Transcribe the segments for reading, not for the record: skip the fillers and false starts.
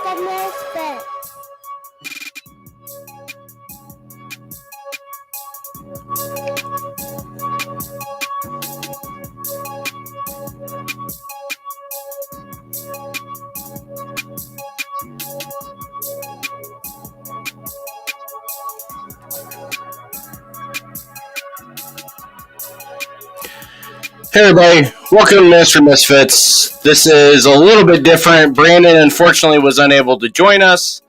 The Misfits. Hey everybody, welcome to Mr. Misfits. This is a little bit different. Brandon unfortunately was unable to join us.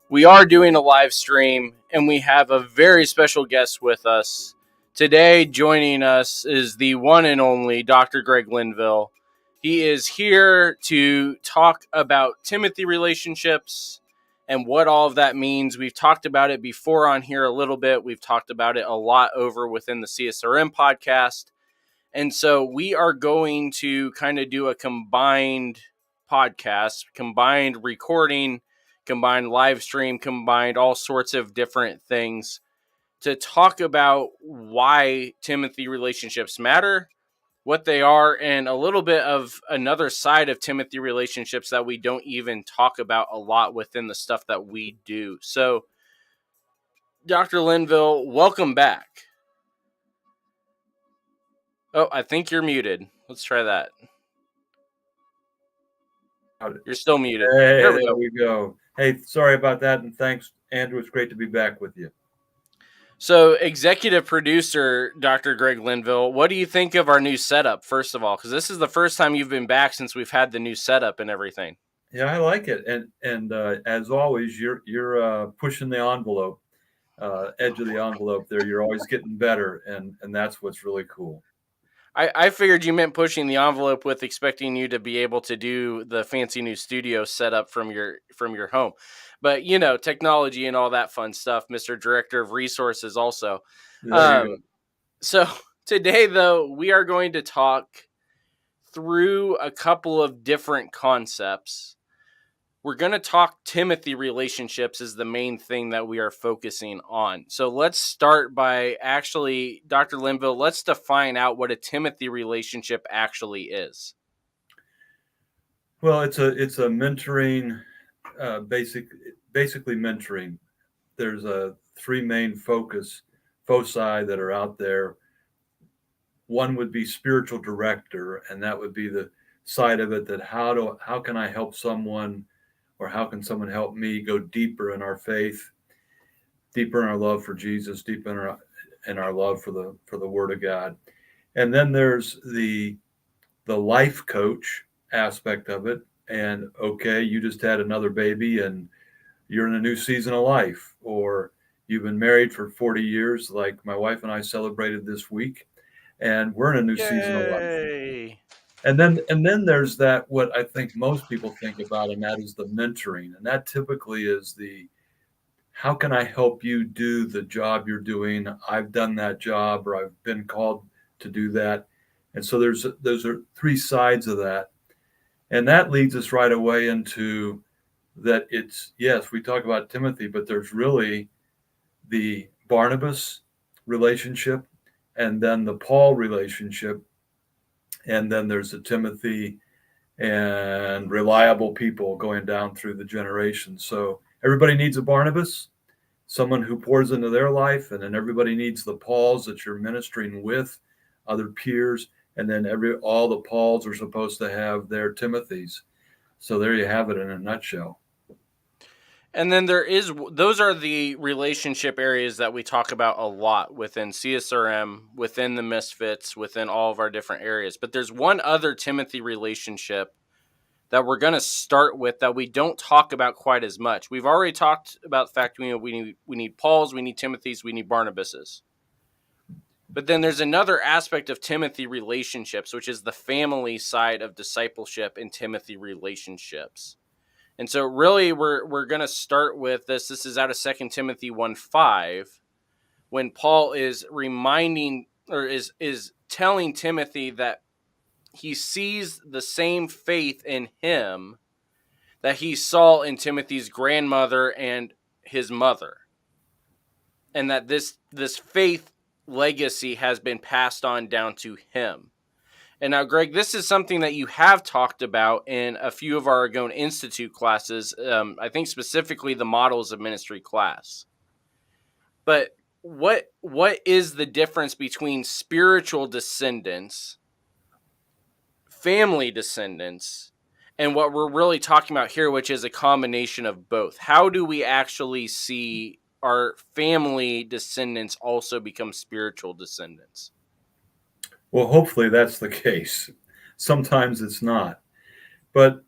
We are doing a live stream and we have a very special guest with us. Today joining us is the one and only Dr. Greg Linville. He is here to talk about Timothy relationships and what all of that means. We've talked about it before on here a little bit. We've talked about it a lot over within the CSRM podcast. And so we are going to kind of do a combined podcast, combined recording, combined live stream, combined all sorts of different things to talk about why Timothy relationships matter, what they are, and a little bit of another side of Timothy relationships that we don't even talk about a lot within the stuff that we do. So, Dr. Linville, welcome back. Oh, I think you're muted. Let's try that. You're still muted. Hey, there we go. Hey, sorry about that, and thanks, Andrew. It's great to be back with you. So, executive producer, Dr. Greg Linville, what do you think of our new setup, first of all? Because this is the first time you've been back since we've had the new setup and everything. Yeah, I like it. And as always, you're pushing the envelope, edge of the envelope there. You're always getting better, and that's what's really cool. I figured you meant pushing the envelope with expecting you to be able to do the fancy new studio setup from your home. But, you know, technology and all that fun stuff, Mr. Director of Resources also. So today, though, we are going to talk through a couple of different concepts. We're going to talk Timothy relationships is the main thing that we are focusing on. So let's start by actually, Dr. Linville, let's define out what a Timothy relationship actually is. Well, it's a mentoring, basically mentoring. There's three main foci that are out there. One would be spiritual director, and that would be the side of it that how can I help someone, or how can someone help me go deeper in our faith, deeper in our love for Jesus, deeper in our love for the Word of God. And then there's the life coach aspect of it. And okay, you just had another baby and you're in a new season of life, or you've been married for 40 years, like my wife and I celebrated this week, and we're in a new season of life. And then there's that, what I think most people think about, and that is the mentoring. And that typically is how can I help you do the job you're doing? I've done that job, or I've been called to do that. And so those are three sides of that. And that leads us right away into that yes, we talk about Timothy, but there's really the Barnabas relationship, and then the Paul relationship, and then there's the Timothy and reliable people going down through the generations. So everybody needs a Barnabas, someone who pours into their life, and then everybody needs the Pauls that you're ministering with, other peers, and then all the Pauls are supposed to have their Timothys. So there you have it in a nutshell. And then those are the relationship areas that we talk about a lot within CSRM, within the Misfits, within all of our different areas. But there's one other Timothy relationship that we're going to start with that we don't talk about quite as much. We've already talked about the fact we need Pauls, we need Timothys, we need Barnabases. But then there's another aspect of Timothy relationships, which is the family side of discipleship and Timothy relationships. And so really we're going to start with this. This is out of 2 Timothy 1:5, when Paul is reminding, or is telling Timothy that he sees the same faith in him that he saw in Timothy's grandmother and his mother. And that this faith legacy has been passed on down to him. And now, Greg, this is something that you have talked about in a few of our Agone Institute classes. I think specifically the Models of Ministry class. But what is the difference between spiritual descendants, family descendants, and what we're really talking about here, which is a combination of both? How do we actually see our family descendants also become spiritual descendants? Well, hopefully that's the case. Sometimes it's not. But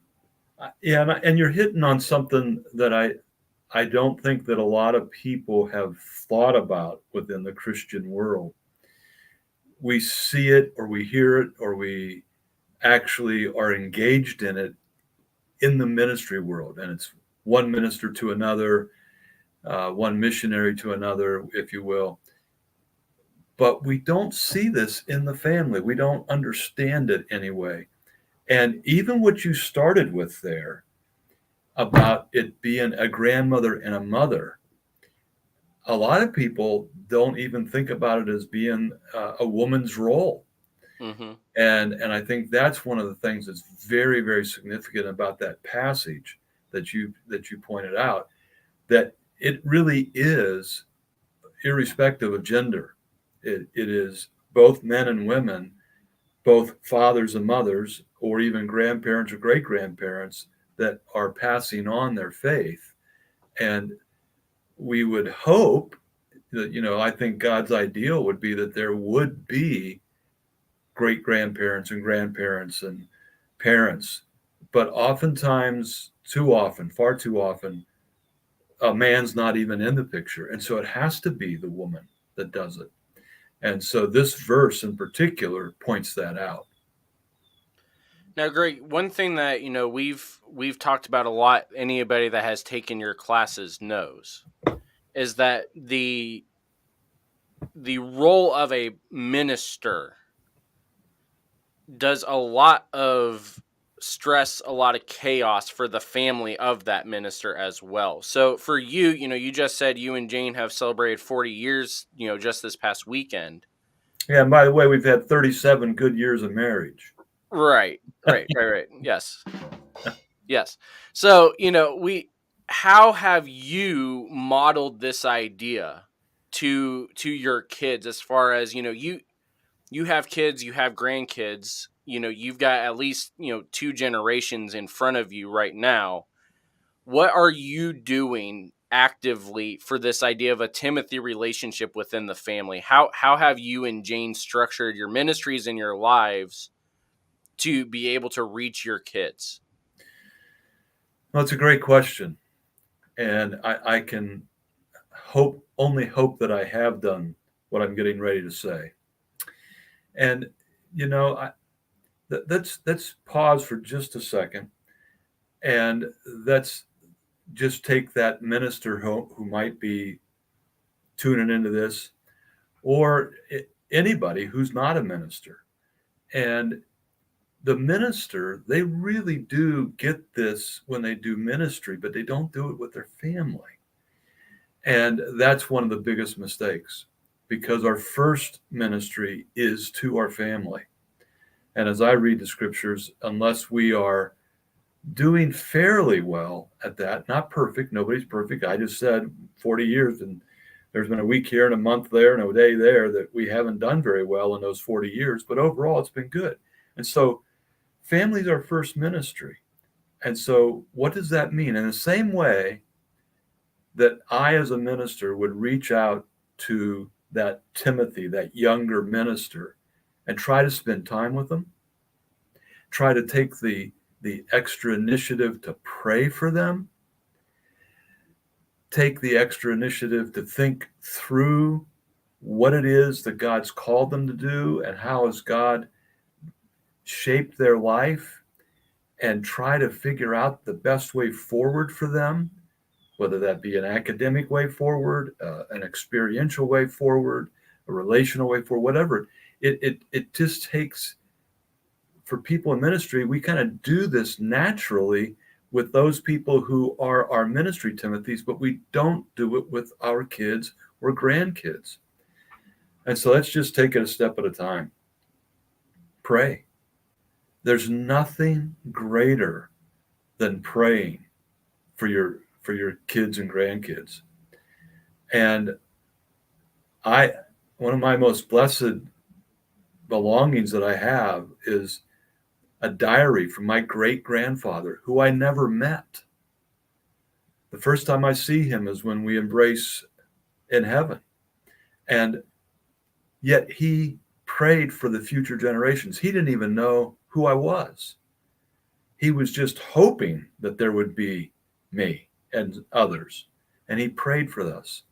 yeah, and you're hitting on something that I don't think that a lot of people have thought about within the Christian world. We see it or we hear it or we actually are engaged in it in the ministry world. And it's one minister to another, one missionary to another, if you will. But we don't see this in the family. We don't understand it anyway. And even what you started with there about it being a grandmother and a mother, a lot of people don't even think about it as being a woman's role. Mm-hmm. And I think that's one of the things that's very, very significant about that passage that you pointed out, that it really is irrespective of gender. It is both men and women, both fathers and mothers, or even grandparents or great grandparents that are passing on their faith. And we would hope that, I think God's ideal would be that there would be great grandparents and grandparents and parents. But oftentimes, too often, far too often, a man's not even in the picture. And so it has to be the woman that does it. And so this verse in particular points that out. Now, Greg, one thing that we've talked about a lot, anybody that has taken your classes knows, is that the role of a minister does a lot of stress, a lot of chaos for the family of that minister as well. So for you, you just said you and Jane have celebrated 40 years, just this past weekend. Yeah, and by the way, we've had 37 good years of marriage. Right. Yes. Yes. So, how have you modeled this idea to your kids as far as, you have kids, you have grandkids, you've got at least, 2 generations in front of you right now. What are you doing actively for this idea of a Timothy relationship within the family? How have you and Jane structured your ministries and your lives to be able to reach your kids? Well, it's a great question. And I can only hope that I have done what I'm getting ready to say. And, let's pause for just a second. And let's just take that minister who might be tuning into this, or anybody who's not a minister. And the minister, they really do get this when they do ministry, but they don't do it with their family. And that's one of the biggest mistakes, because our first ministry is to our family. And as I read the scriptures, unless we are doing fairly well at that, not perfect, nobody's perfect. I just said 40 years, and there's been a week here and a month there and a day there that we haven't done very well in those 40 years, but overall it's been good. And so family's our first ministry. And so what does that mean? In the same way that I, as a minister, would reach out to that Timothy, that younger minister, and try to spend time with them, try to take the extra initiative to pray for them, take the extra initiative to think through what it is that God's called them to do and how has God shaped their life, and try to figure out the best way forward for them, whether that be an academic way forward, an experiential way forward, a relational way forward, whatever. It just takes, for people in ministry, we kind of do this naturally with those people who are our ministry Timothys, but we don't do it with our kids or grandkids. And so let's just take it a step at a time. Pray. There's nothing greater than praying for your kids and grandkids. And one of my most blessed belongings that I have is a diary from my great grandfather, who I never met. The first time I see him is when we embrace in heaven. And yet he prayed for the future generations. He didn't even know who I was. He was just hoping that there would be me and others. And he prayed for us.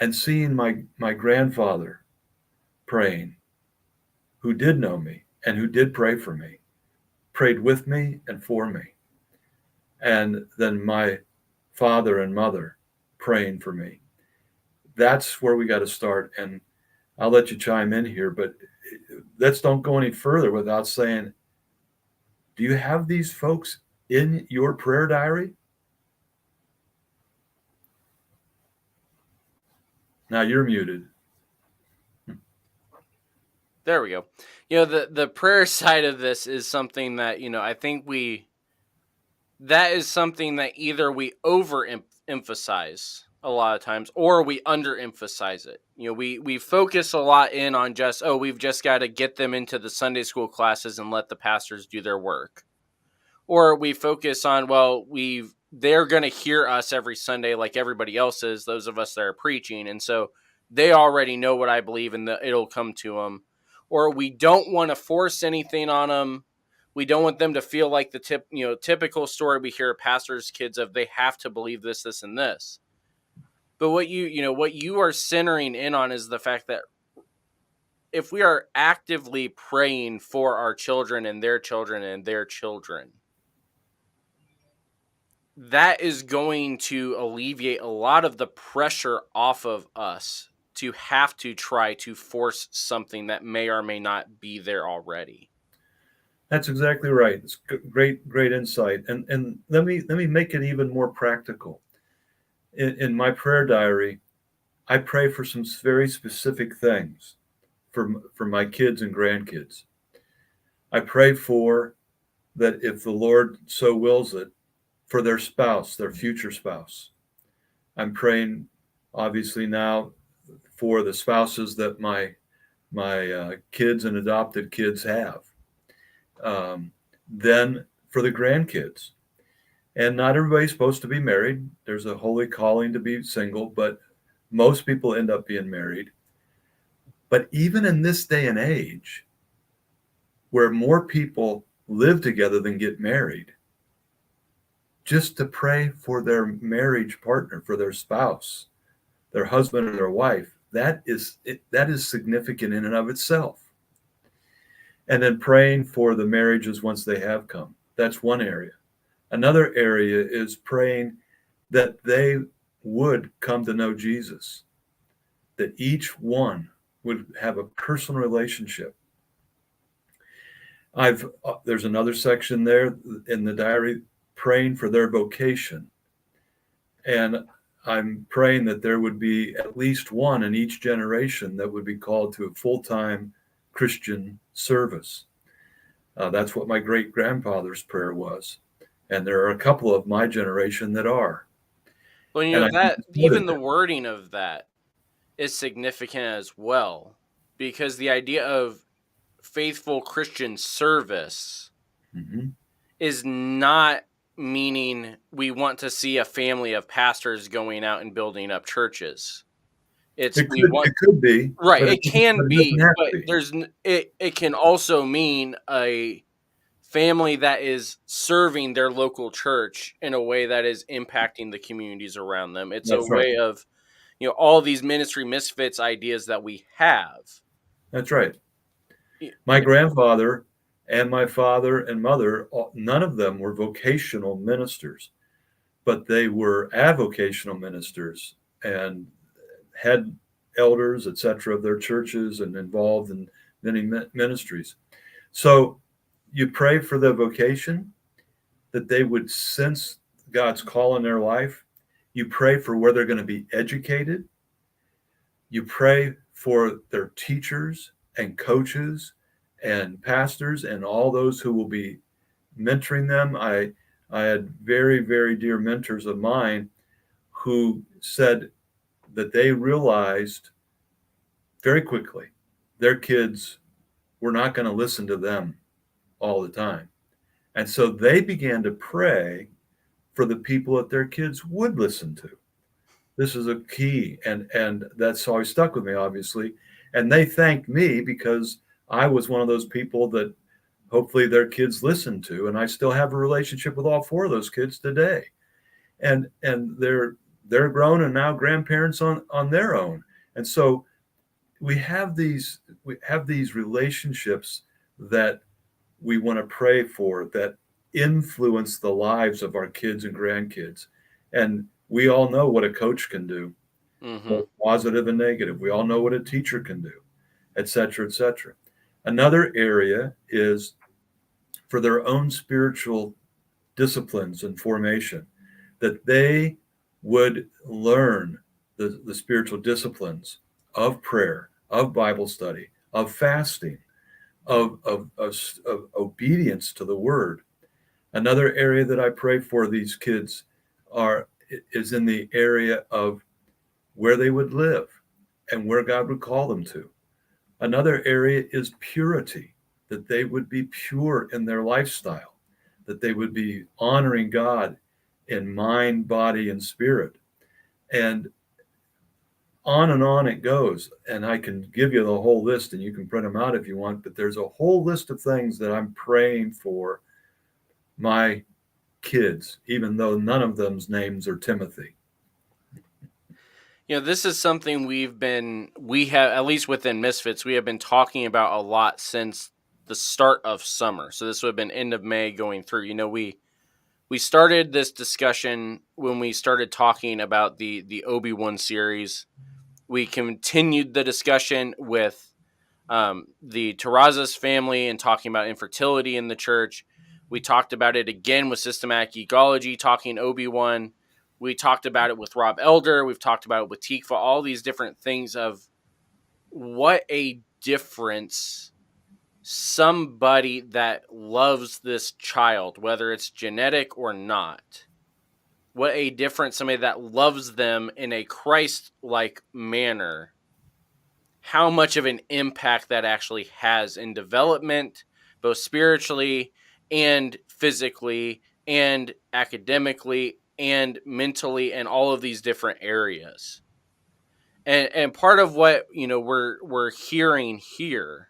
And seeing my grandfather praying, who did know me and who did pray for me, prayed with me and for me. And then my father and mother praying for me. That's where we got to start. And I'll let you chime in here, but let's don't go any further without saying, do you have these folks in your prayer diary? Now you're muted. There we go. The prayer side of this is something that, I think that is something that either we overemphasize a lot of times or we underemphasize it. We focus a lot in on just, we've just got to get them into the Sunday school classes and let the pastors do their work. Or we focus on, they're going to hear us every Sunday like everybody else is, those of us that are preaching. And so they already know what I believe and it'll come to them. Or we don't want to force anything on them. We don't want them to feel like the typical story we hear of pastors' kids of they have to believe this, this, and this. But what you are centering in on is the fact that if we are actively praying for our children and their children and their children, that is going to alleviate a lot of the pressure off of us to have to try to force something that may or may not be there already. That's exactly right. It's great insight. And let me make it even more practical. In my prayer diary, I pray for some very specific things for my kids and grandkids. I pray for that, if the Lord so wills it, for their spouse, their future spouse. I'm praying, obviously, now for the spouses that my kids and adopted kids have. Then for the grandkids. And not everybody's supposed to be married. There's a holy calling to be single, but most people end up being married. But even in this day and age, where more people live together than get married, just to pray for their marriage partner, for their spouse, their husband or their wife, that is significant in and of itself. And then praying for the marriages once they have come. That's one area. Another area is praying that they would come to know Jesus, that each one would have a personal relationship. There's another section there in the diary, praying for their vocation. And I'm praying that there would be at least one in each generation that would be called to a full-time Christian service. That's what my great-grandfather's prayer was. And there are a couple of my generation that are. Well, that even the wording of that is significant as well, because the idea of faithful Christian service is not meaning we want to see a family of pastors going out and building up churches. It could be right. It can be, but it can also mean a family that is serving their local church in a way that is impacting the communities around them. It's a way of, all these ministry misfits ideas that we have. That's right. My grandfather and my father and mother, none of them were vocational ministers, but they were avocational ministers and had elders, etc., of their churches and involved in many ministries. So you pray for the vocation, that they would sense God's call in their life. You pray for where they're going to be educated. You pray for their teachers and coaches and pastors and all those who will be mentoring them. I had very, very dear mentors of mine who said that they realized very quickly their kids were not going to listen to them all the time. And so they began to pray for the people that their kids would listen to. This is a key, and that's always stuck with me, obviously. And they thanked me because I was one of those people that hopefully their kids listened to, and I still have a relationship with all four of those kids today. And they're grown and now grandparents on their own. And so we have these relationships that we want to pray for that influence the lives of our kids and grandkids. And we all know what a coach can do, both positive and negative. We all know what a teacher can do, et cetera, et cetera. Another area is for their own spiritual disciplines and formation, that they would learn the spiritual disciplines of prayer, of Bible study, of fasting, of obedience to the word. Another area that I pray for these kids is in the area of where they would live and where God would call them to. Another area is purity, that they would be pure in their lifestyle, that they would be honoring God in mind, body, and spirit. And on it goes. And I can give you the whole list and you can print them out if you want, but there's a whole list of things that I'm praying for my kids, even though none of them's names are Timothy. You know, this is something we have, at least within Misfits, we have been talking about a lot since the start of summer. So this would have been end of May going through. You know, we started this discussion when we started talking about the Obi-Wan series. We continued the discussion with the Terrazas family and talking about infertility in the church. We talked about it again with systematic ecology, talking Obi-Wan. We talked about it with Rob Elder. We've talked about it with Tikva, all these different things of what a difference somebody that loves this child, whether it's genetic or not, what a difference somebody that loves them in a Christ-like manner, how much of an impact that actually has in development, both spiritually and physically and academically and mentally and all of these different areas. And part of what, you know, we're hearing here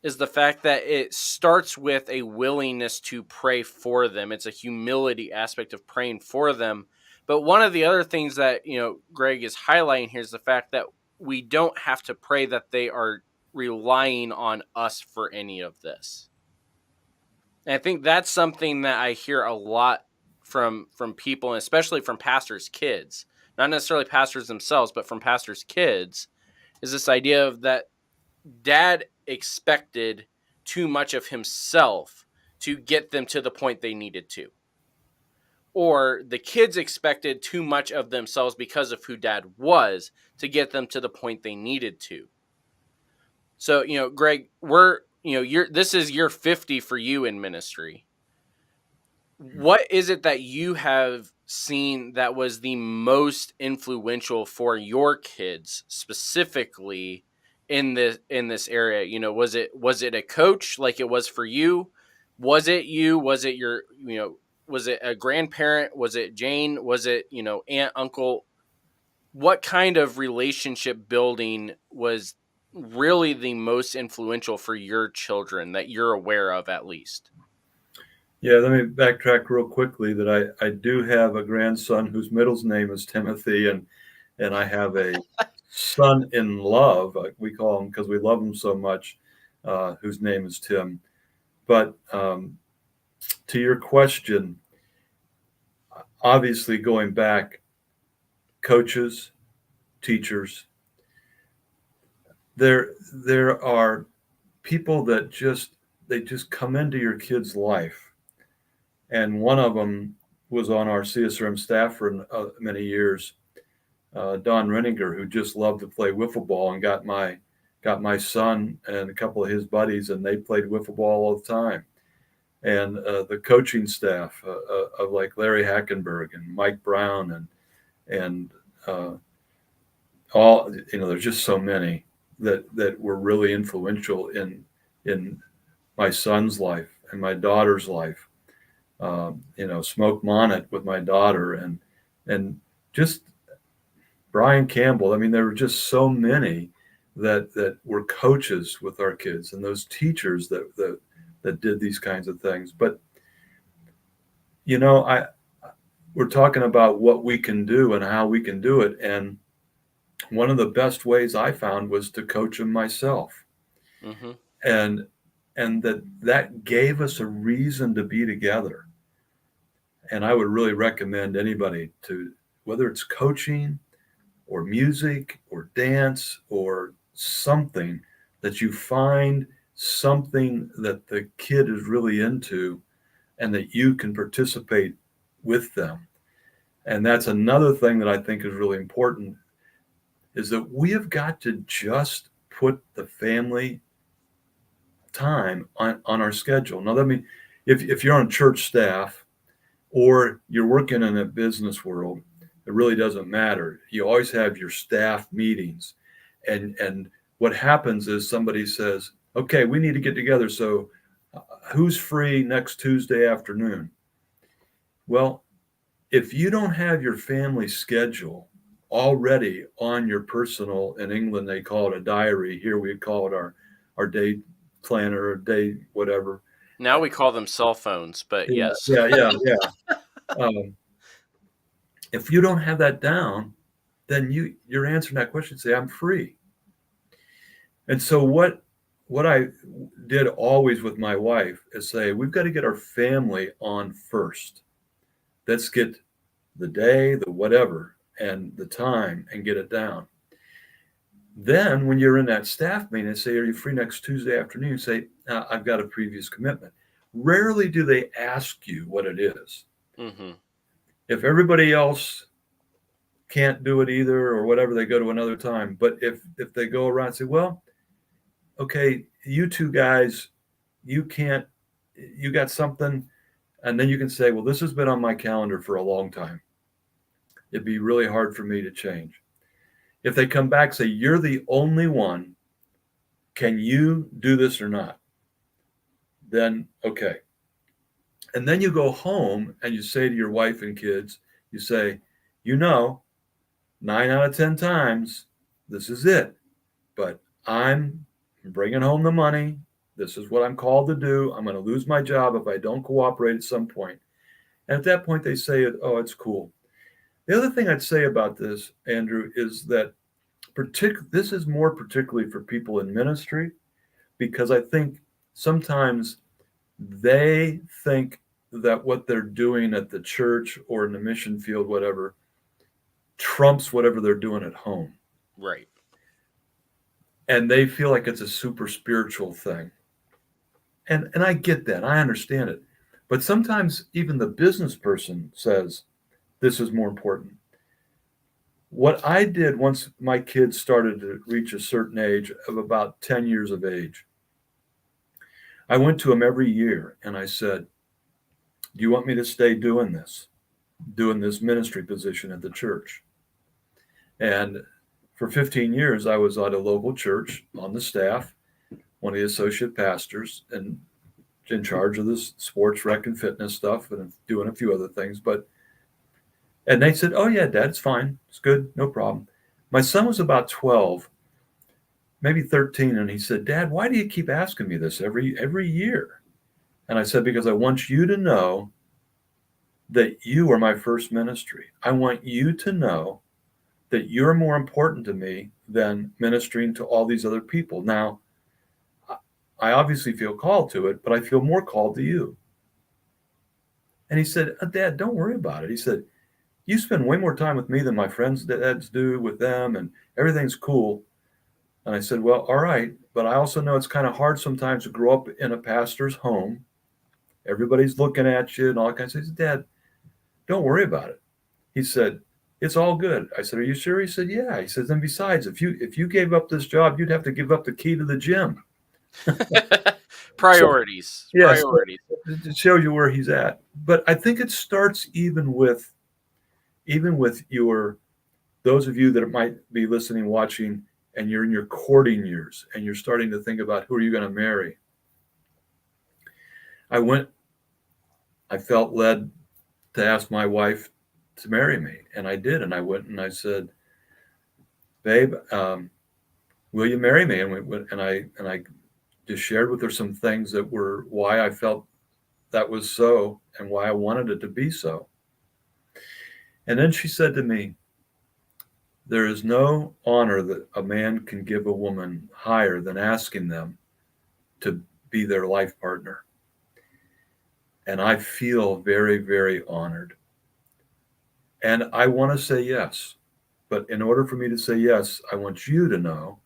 is the fact that it starts with a willingness to pray for them. It's a humility aspect of praying for them. But one of the other things that, you know, Greg is highlighting here is the fact that we don't have to pray that they are relying on us for any of this. And I think that's something that I hear a lot from people, and especially from pastors' kids, not necessarily pastors themselves, but from pastors' kids, is this idea of that dad expected too much of himself to get them to the point they needed to. Or the kids expected too much of themselves because of who dad was to get them to the point they needed to. So, you know, Greg, this is year 50 for you in ministry. What is it that you have seen that was the most influential for your kids specifically in this area? You know, was it a coach like it was for you? Was it you? Was it your, you know, was it a grandparent? Was it Jane? Was it, you know, aunt, uncle? What kind of relationship building was really the most influential for your children that you're aware of, at least? Yeah, let me backtrack real quickly that I do have a grandson whose middle name is Timothy, and I have a son in love, we call him because we love him so much, whose name is Tim. But to your question, obviously going back, coaches, teachers, there are people that just come into your kid's life. And one of them was on our CSRM staff for many years, Don Renninger, who just loved to play wiffle ball and got my got my son and a couple of his buddies, and they played wiffle ball all the time. And the coaching staff of like Larry Hackenberg and Mike Brown and all, there's just so many that were really influential in my son's life and my daughter's life. Smoke Monnet with my daughter and just Brian Campbell. I mean, there were just so many that were coaches with our kids and those teachers that did these kinds of things. But we're talking about what we can do and how we can do it. And one of the best ways I found was to coach them myself. Mm-hmm. And that gave us a reason to be together. And I would really recommend anybody to, whether it's coaching or music or dance or something, that you find something that the kid is really into and that you can participate with them. And that's another thing that I think is really important, is that we have got to just put the family time on our schedule. Now, I mean, if you're on church staff or you're working in a business world, it really doesn't matter. You always have your staff meetings. And what happens is somebody says, okay, we need to get together. So who's free next Tuesday afternoon? Well, if you don't have your family schedule already on your personal, in England, they call it a diary. Here we call it our day planner or day, whatever. Now we call them cell phones, but yes. Yeah. If you don't have that down, then you're answering that question, say, I'm free. And so what I did always with my wife is say, we've got to get our family on first. Let's get the day, the whatever, and the time and get it down. Then when you're in that staff meeting and say, are you free next Tuesday afternoon? Say, I've got a previous commitment. Rarely do they ask you what it is. Mm-hmm. If everybody else can't do it either or whatever, they go to another time. But if they go around and say, well, okay, you two guys, you got something, and then you can say, well, this has been on my calendar for a long time. It'd be really hard for me to change. If they come back, say, you're the only one, can you do this or not? Then, okay. And then you go home and you say to your wife and kids, you say, 9 out of 10 times, this is it. But I'm bringing home the money. This is what I'm called to do. I'm going to lose my job if I don't cooperate at some point. And at that point, they say, oh, it's cool. The other thing I'd say about this, Andrew, is that this is more particularly for people in ministry, because I think sometimes they think that what they're doing at the church or in the mission field, whatever, trumps whatever they're doing at home. Right. And they feel like it's a super spiritual thing. And I get that. I understand it. But sometimes even the business person says, this is more important. What I did once my kids started to reach a certain age of about 10 years of age, I went to them every year and I said, do you want me to stay doing this ministry position at the church? And for 15 years, I was at a local church on the staff, one of the associate pastors, and in charge of this sports, rec, and fitness stuff, and doing a few other things. And they said, oh, yeah, Dad, it's fine. It's good. No problem. My son was about 12, maybe 13, and he said, Dad, why do you keep asking me this every year? And I said, because I want you to know that you are my first ministry. I want you to know that you're more important to me than ministering to all these other people. Now, I obviously feel called to it, but I feel more called to you. And he said, Dad, don't worry about it. He said, you spend way more time with me than my friends' dads do with them, and everything's cool. And I said, well, all right, but I also know it's kind of hard sometimes to grow up in a pastor's home. Everybody's looking at you and all that kind of stuff. I said, Dad, don't worry about it. He said, It's all good. I said, are you sure? He said, yeah. He says, and besides, if you gave up this job, you'd have to give up the key to the gym. Priorities. So, yes, Priorities. it shows you where he's at. But I think it starts even with your, those of you that might be listening, watching, and you're in your courting years and you're starting to think about who are you going to marry. I felt led to ask my wife to marry me. And I did. And I went and I said, babe, will you marry me? And I just shared with her some things that were why I felt that was so and why I wanted it to be so. And then she said to me, there is no honor that a man can give a woman higher than asking them to be their life partner. And I feel very, very honored. And I want to say yes. But in order for me to say yes, I want you to know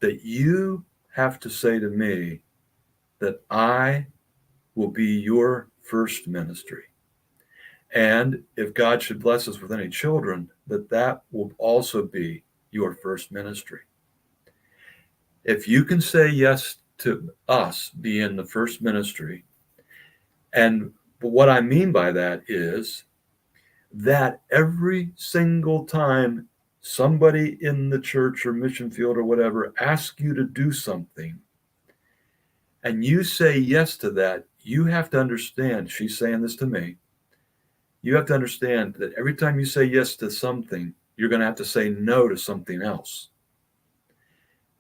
that you have to say to me that I will be your first ministry. And if God should bless us with any children, that will also be your first ministry. If you can say yes to us being the first ministry, and what I mean by that is that every single time somebody in the church or mission field or whatever asks you to do something, and you say yes to that, you have to understand, she's saying this to me, you have to understand that every time you say yes to something, you're going to have to say no to something else.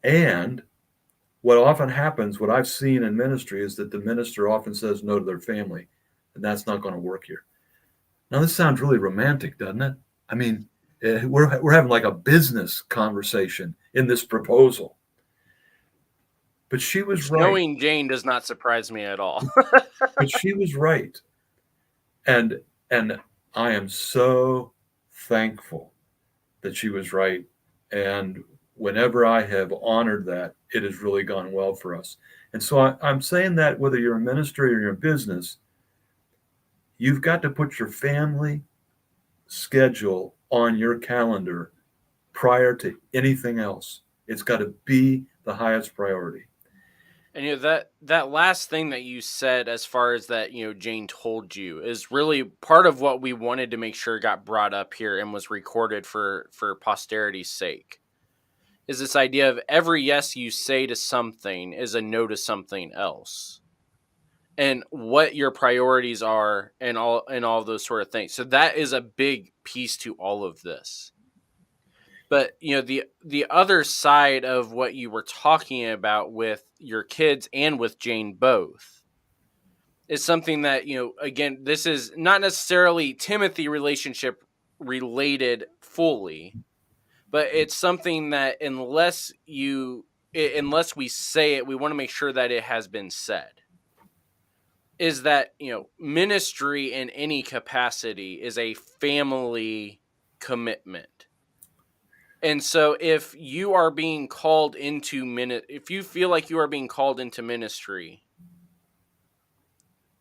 And what often happens, what I've seen in ministry, is that the minister often says no to their family, and that's not going to work here. Now, this sounds really romantic, doesn't it? I mean, we're having like a business conversation in this proposal. But she was right. Knowing Jane does not surprise me at all. But she was right. And I am so thankful that she was right. And whenever I have honored that, it has really gone well for us. And so I'm saying that whether you're in ministry or you're in business, you've got to put your family schedule on your calendar prior to anything else. It's got to be the highest priority. And that last thing that you said, as far as that, Jane told you, is really part of what we wanted to make sure got brought up here and was recorded for posterity's sake. Is this idea of every yes you say to something is a no to something else, and what your priorities are, and all those sort of things. So that is a big piece to all of this. But the other side of what you were talking about with your kids and with Jane both is something that, again, this is not necessarily Timothy relationship related fully, but it's something that unless we say it, we want to make sure that it has been said. Is that, ministry in any capacity is a family commitment. And so if you are being called into if you feel like you are being called into ministry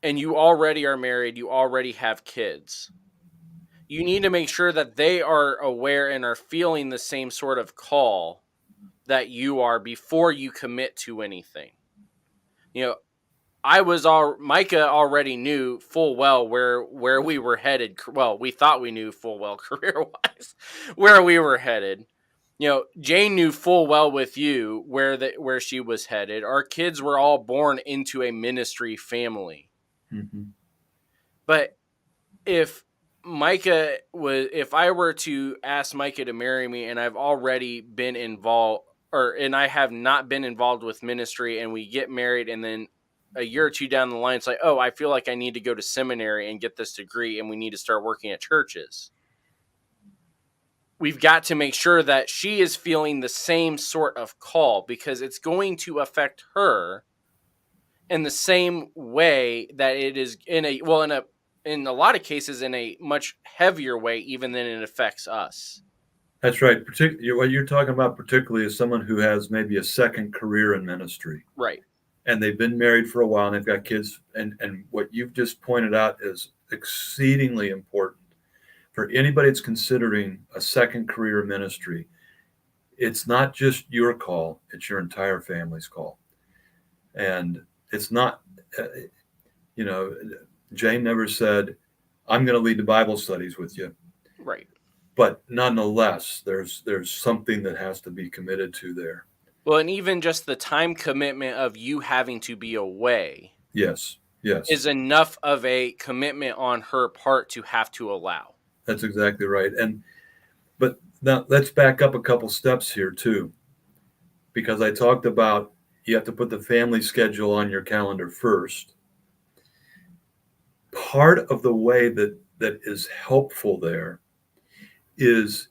and you already are married, you already have kids, you need to make sure that they are aware and are feeling the same sort of call that you are before you commit to anything. Micah already knew full well where we were headed. Well, we thought we knew full well career-wise where we were headed. Jane knew full well with you where she was headed. Our kids were all born into a ministry family. Mm-hmm. But if I were to ask Micah to marry me and I've already been involved, and I have not been involved with ministry, and we get married, and then a year or two down the line, it's like, oh, I feel like I need to go to seminary and get this degree, and we need to start working at churches. We've got to make sure that she is feeling the same sort of call, because it's going to affect her in the same way that it is in a lot of cases in a much heavier way even than it affects us. That's right. What you're talking about particularly is someone who has maybe a second career in ministry. Right. And they've been married for a while and they've got kids. And what you've just pointed out is exceedingly important. For anybody that's considering a second career ministry, it's not just your call, it's your entire family's call. And it's not, you know, Jane never said, I'm going to lead the Bible studies with you. Right. But nonetheless, there's something that has to be committed to there. Well, and even just the time commitment of you having to be away Yes. is enough of a commitment on her part to have to allow. That's exactly right. But now let's back up a couple steps here too, because I talked about you have to put the family schedule on your calendar first. Part of the way that is helpful there is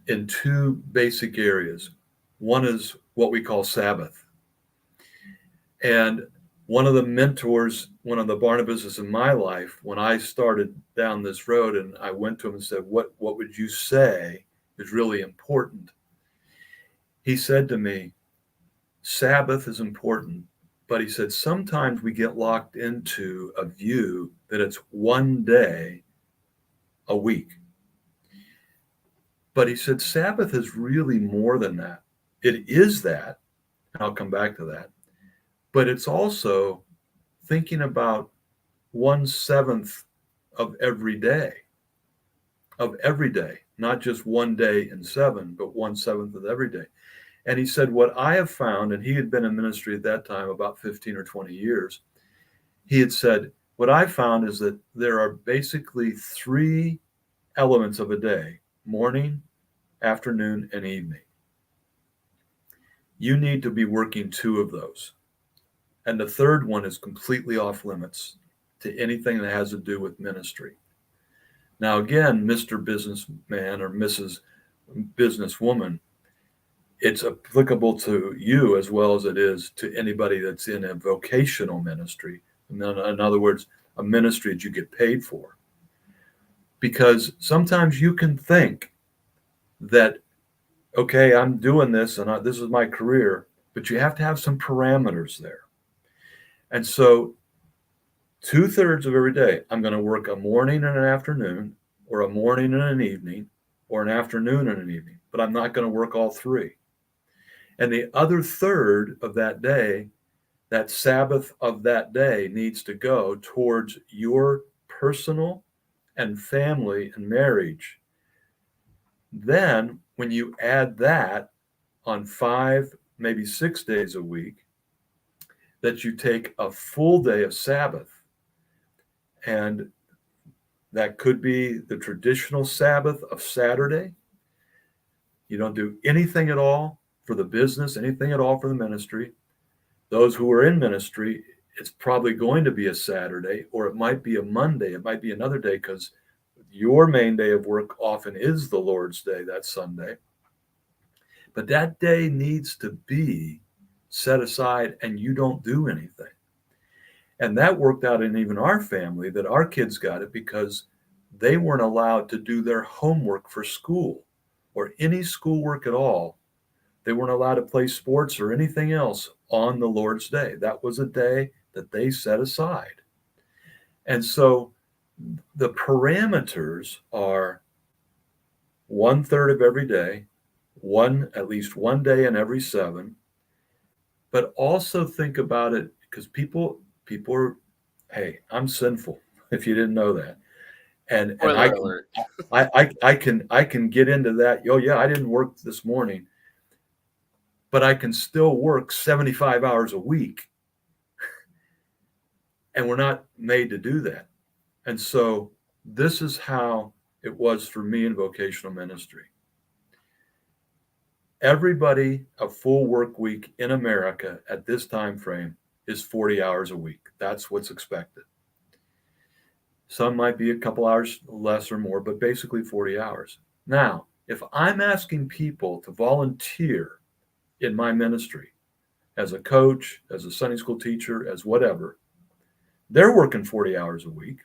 in two basic areas. One is what we call Sabbath. And one of the mentors, one of the Barnabases in my life, when I started down this road and I went to him and said, what would you say is really important? He said to me, Sabbath is important, but he said, sometimes we get locked into a view that it's one day a week. But he said, Sabbath is really more than that. It is that, and I'll come back to that. But it's also thinking about 1/7 of every day, not just one day in 7, but 1/7 of every day. And he said, what I have found, and he had been in ministry at that time about 15 or 20 years, he had said, what I found is that there are basically 3 elements of a day: morning, afternoon, and evening. You need to be working 2 of those. And the third one is completely off limits to anything that has to do with ministry. Now, again, Mr. Businessman or Mrs. Businesswoman, it's applicable to you as well as it is to anybody that's in a vocational ministry. In other words, a ministry that you get paid for. Because sometimes you can think that, okay, I'm doing this and this is my career, but you have to have some parameters there. And so 2/3 of every day, I'm going to work a morning and an afternoon, or a morning and an evening, or an afternoon and an evening, but I'm not going to work all 3. And the other third of that day, that Sabbath of that day, needs to go towards your personal and family and marriage. Then when you add that on 5, maybe 6 days a week, that you take a full day of Sabbath. And that could be the traditional Sabbath of Saturday. You don't do anything at all for the business, anything at all for the ministry. Those who are in ministry, it's probably going to be a Saturday, or it might be a Monday. It might be another day, because your main day of work often is the Lord's Day, that Sunday. But that day needs to be set aside, and you don't do anything. And that worked out in even our family, that our kids got it because they weren't allowed to do their homework for school or any schoolwork at all. They weren't allowed to play sports or anything else on the Lord's Day. That was a day that they set aside. And so the parameters are 1/3 of every day, at least one day in every 7. But also think about it, because people are, hey, I'm sinful, if you didn't know that. And I can get into that. Oh yeah, I didn't work this morning, but I can still work 75 hours a week. And we're not made to do that. And so this is how it was for me in vocational ministry. Everybody, a full work week in America at this time frame is 40 hours a week. That's what's expected. Some might be a couple hours less or more, but basically 40 hours. Now, if I'm asking people to volunteer in my ministry as a coach, as a Sunday school teacher, as whatever, they're working 40 hours a week.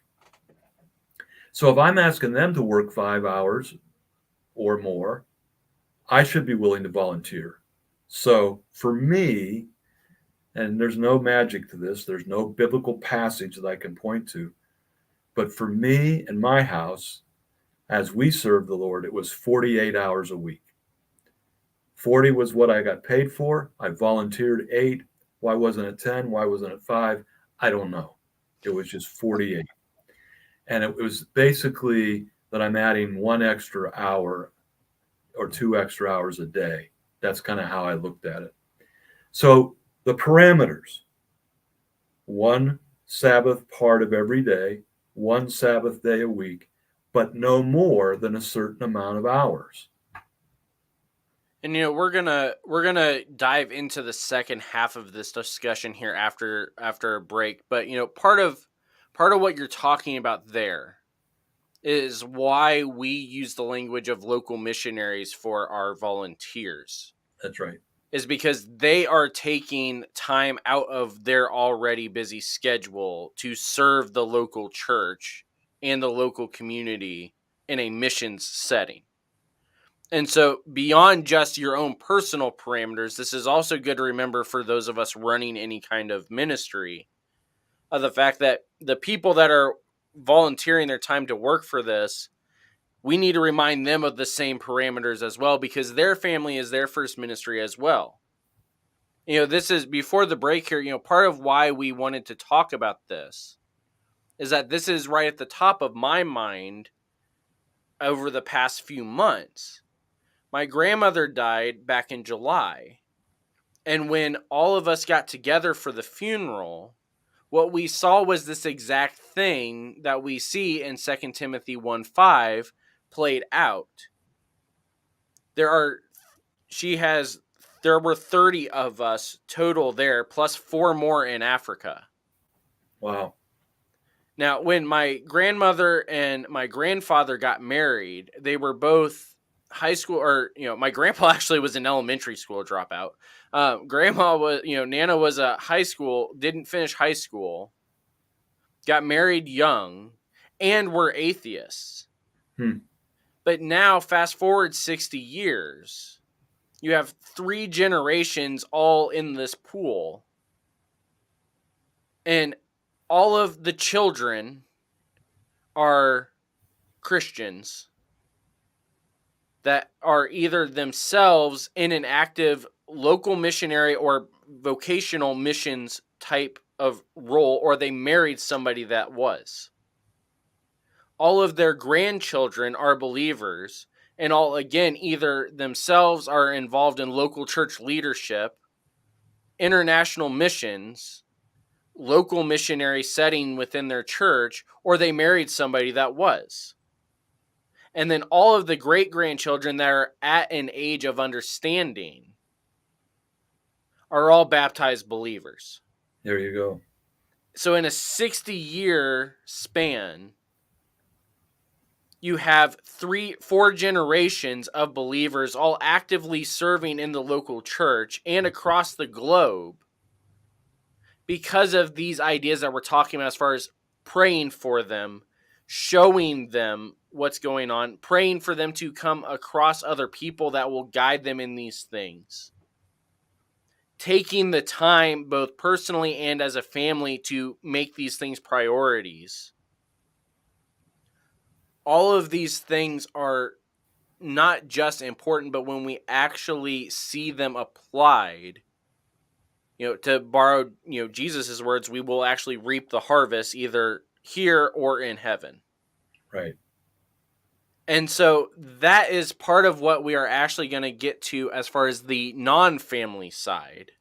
So if I'm asking them to work 5 hours or more, I should be willing to volunteer. So for me, and there's no magic to this, there's no biblical passage that I can point to, but for me and my house, As we served the Lord, it was 48 hours a week. 40 was what I got paid for. I volunteered 8. Why wasn't it 10? Why wasn't it 5? I don't know. It was just 48. And it was basically that I'm adding 1 extra hour or 2 extra hours a day. That's kind of how I looked at it. So the parameters: 1 Sabbath part of every day, 1 Sabbath day a week, but no more than a certain amount of hours. And we're gonna dive into the second half of this discussion here after a break. But part of what you're talking about there is why we use the language of local missionaries for our volunteers. That's right. Is because they are taking time out of their already busy schedule to serve the local church and the local community in a missions setting. And so beyond just your own personal parameters, this is also good to remember for those of us running any kind of ministry, of the fact that the people that are volunteering their time to work for this, we need to remind them of the same parameters as well, because their family is their first ministry as well. This is before the break here, part of why we wanted to talk about this is that this is right at the top of my mind over the past few months. My grandmother died back in July. And when all of us got together for the funeral, what we saw was this exact thing that we see in 2 Timothy 1:5 played out. There were 30 of us total there, plus 4 more in Africa. Wow. Now, when my grandmother and my grandfather got married, they were both high school, or my grandpa actually was an elementary school dropout. Grandma was, Nana was a high school, didn't finish high school, got married young, and were atheists. But now, fast forward 60 years, you have 3 generations all in this pool, and all of the children are Christians that are either themselves in an active local missionary or vocational missions type of role, or they married somebody that was. All of their grandchildren are believers, and all, again, either themselves are involved in local church leadership, international missions, local missionary setting within their church, or they married somebody that was. And then all of the great-grandchildren that are at an age of understanding are all baptized believers. There you go. So in a 60-year span, you have 4 generations of believers all actively serving in the local church and across the globe because of these ideas that we're talking about, as far as praying for them, showing them what's going on, praying for them to come across other people that will guide them in these things. Taking the time, both personally and as a family, to make these things priorities. All of these things are not just important, but when we actually see them applied, to borrow, Jesus's words, we will actually reap the harvest either here or in heaven. Right. And so that is part of what we are actually going to get to as far as the non-family side.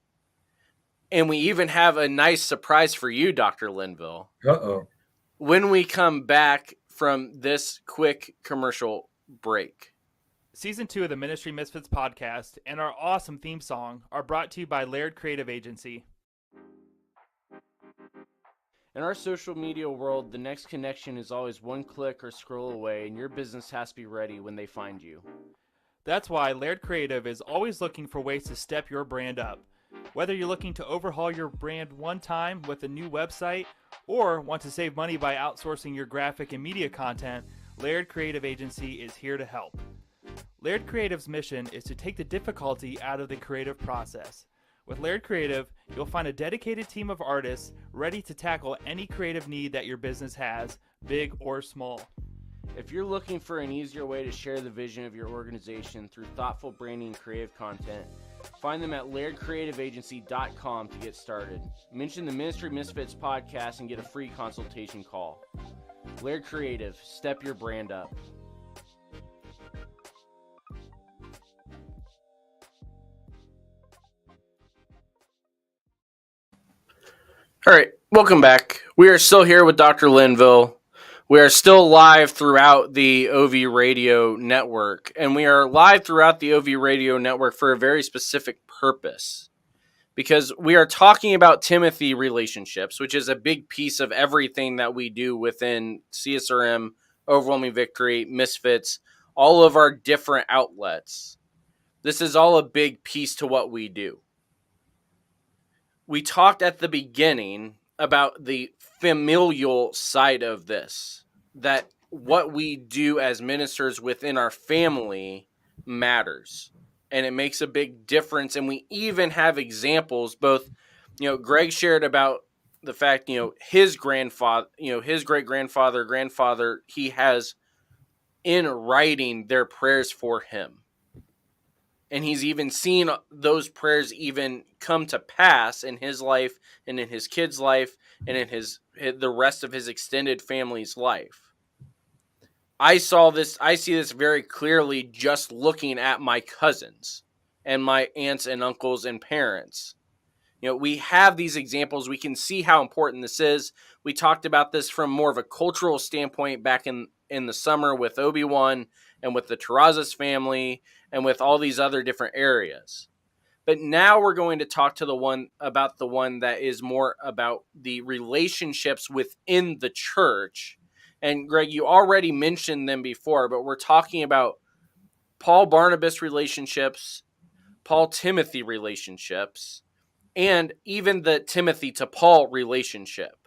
And we even have a nice surprise for you, Dr. Linville. Uh-oh. When we come back from this quick commercial break. Season 2 of the Ministry Misfits podcast and our awesome theme song are brought to you by Laird Creative Agency. In our social media world, the next connection is always one click or scroll away, and your business has to be ready when they find you. That's why Laird Creative is always looking for ways to step your brand up. Whether you're looking to overhaul your brand one time with a new website or want to save money by outsourcing your graphic and media content, Laird Creative Agency is here to help. Laird Creative's mission is to take the difficulty out of the creative process. With Laird Creative, you'll find a dedicated team of artists ready to tackle any creative need that your business has, big or small. If you're looking for an easier way to share the vision of your organization through thoughtful branding and creative content, find them at lairdcreativeagency.com to get started. Mention the Ministry Misfits podcast and get a free consultation call. Laird Creative, step your brand up. All right, welcome back. We are still here with Dr. Linville. We are still live throughout the OVRadio network, and we are live throughout the OVRadio network for a very specific purpose, because we are talking about Timothy relationships, which is a big piece of everything that we do within CSRM, Overwhelming Victory, Misfits, all of our different outlets. This is all a big piece to what we do. We talked at the beginning about the familial side of this, that what we do as ministers within our family matters, and it makes a big difference. And we even have examples, both, Greg shared about the fact, his grandfather, his grandfather, he has in writing their prayers for him. And he's even seen those prayers even come to pass in his life and in his kids' life and in the rest of his extended family's life. I see this very clearly just looking at my cousins and my aunts and uncles and parents. We have these examples. We can see how important this is. We talked about this from more of a cultural standpoint back in the summer with Obi-Wan and with the Terrazas family and with all these other different areas. But now we're going to talk to the one that is more about the relationships within the church. And Greg, you already mentioned them before, but we're talking about Paul-Barnabas relationships, Paul-Timothy relationships, and even the Timothy to Paul relationship.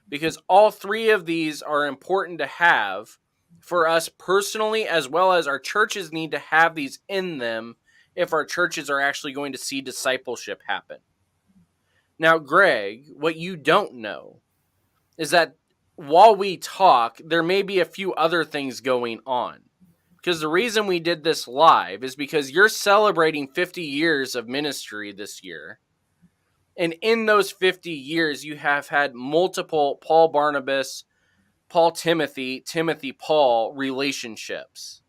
Because all three of these are important to have for us personally, as well as our churches need to have these in them if our churches are actually going to see discipleship happen. Now, Greg, what you don't know is that while we talk, there may be a few other things going on. Because the reason we did this live is because you're celebrating 50 years of ministry this year. And in those 50 years, you have had multiple Paul-Barnabas, Paul-Timothy, Timothy-Paul relationships.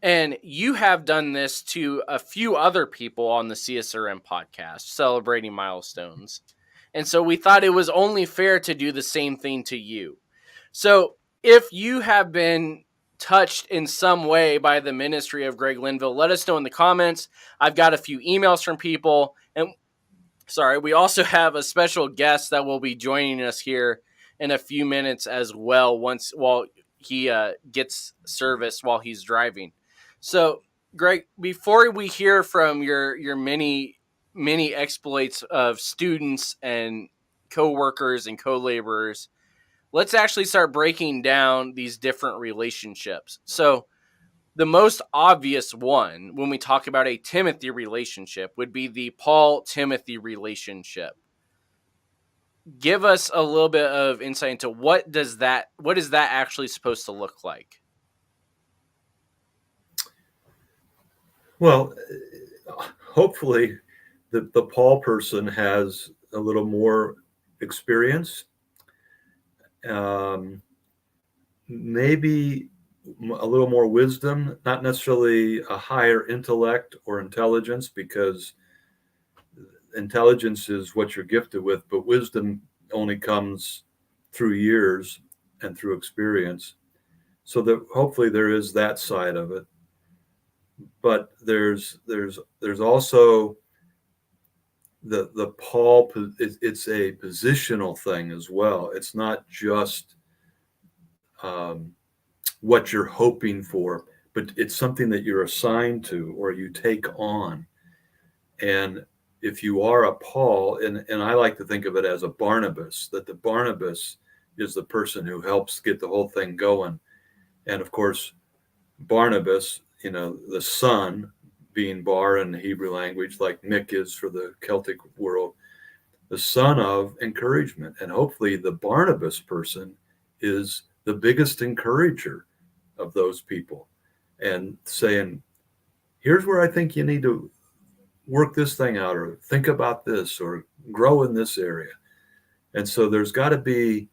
And you have done this to a few other people on the CSRM podcast, celebrating milestones. And so we thought it was only fair to do the same thing to you. So if you have been touched in some way by the ministry of Greg Linville, let us know in the comments. I've got a few emails from people. And we also have a special guest that will be joining us here in a few minutes as well, while he gets service while he's driving. So, Greg, before we hear from your many exploits of students and co-workers and co-laborers, let's actually start breaking down these different relationships. So, the most obvious one when we talk about a Timothy relationship would be the Paul-Timothy relationship. Give us a little bit of insight into what is that actually supposed to look like? Well, hopefully the Paul person has a little more experience, maybe a little more wisdom, not necessarily a higher intellect or intelligence, because intelligence is what you're gifted with, but wisdom only comes through years and through experience. So that hopefully there is that side of it. But there's also the Paul. It's a positional thing as well. It's not just what you're hoping for, but it's something that you're assigned to or you take on. And if you are a Paul, and I like to think of it as a Barnabas, that the Barnabas is the person who helps get the whole thing going. And of course, Barnabas, the son, being Bar in the Hebrew language, like Mick is for the Celtic world, the son of encouragement. And hopefully the Barnabas person is the biggest encourager of those people and saying, here's where I think you need to work this thing out, or think about this, or grow in this area. And so there's got to be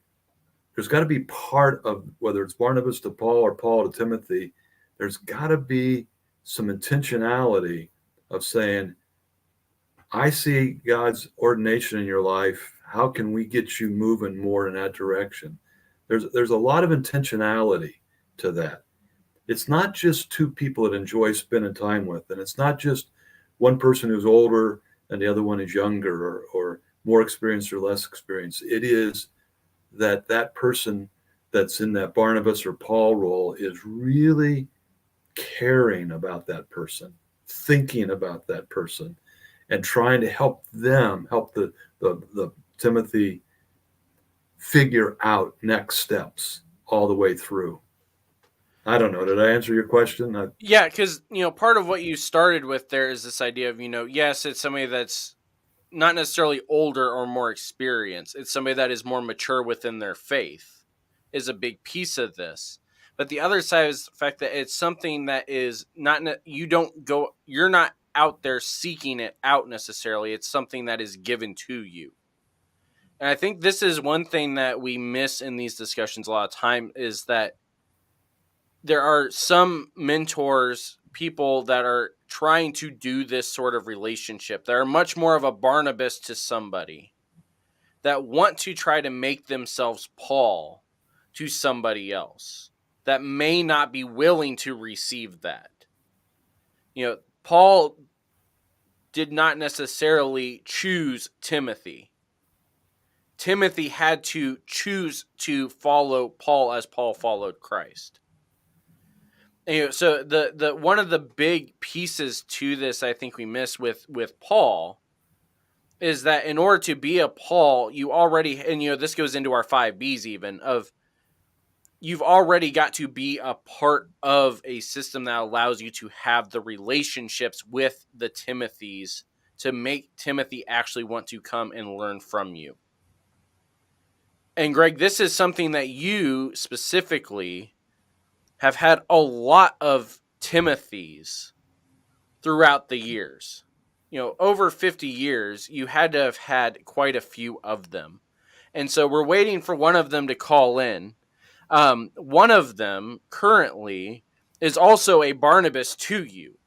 part of, whether it's Barnabas to Paul or Paul to Timothy, there's got to be some intentionality of saying, I see God's ordination in your life. How can we get you moving more in that direction? There's a lot of intentionality to that. It's not just two people that enjoy spending time with, and it's not just one person who's older and the other one is younger, or more experienced or less experienced. It is that person that's in that Barnabas or Paul role is really caring about that person, thinking about that person, and trying to help the Timothy figure out next steps all the way through. I don't know. Did I answer your question? Yeah, because, part of what you started with there is this idea of, yes, it's somebody that's not necessarily older or more experienced. It's somebody that is more mature within their faith is a big piece of this. But the other side is the fact that it's something that is not, you're not out there seeking it out necessarily. It's something that is given to you. And I think this is one thing that we miss in these discussions a lot of time, is that there are some mentors, people that are trying to do this sort of relationship. That are much more of a Barnabas to somebody, that want to try to make themselves Paul to somebody else that may not be willing to receive that. Paul did not necessarily choose Timothy. Timothy had to choose to follow Paul as Paul followed Christ. So the one of the big pieces to this I think we miss with Paul is that in order to be a Paul, you already, and this goes into our 5 B's even, of you've already got to be a part of a system that allows you to have the relationships with the Timothys to make Timothy actually want to come and learn from you. And Greg, this is something that you specifically have had a lot of Timothys throughout the years. Over 50 years, you had to have had quite a few of them. And so we're waiting for one of them to call in. One of them currently is also a Barnabas to you.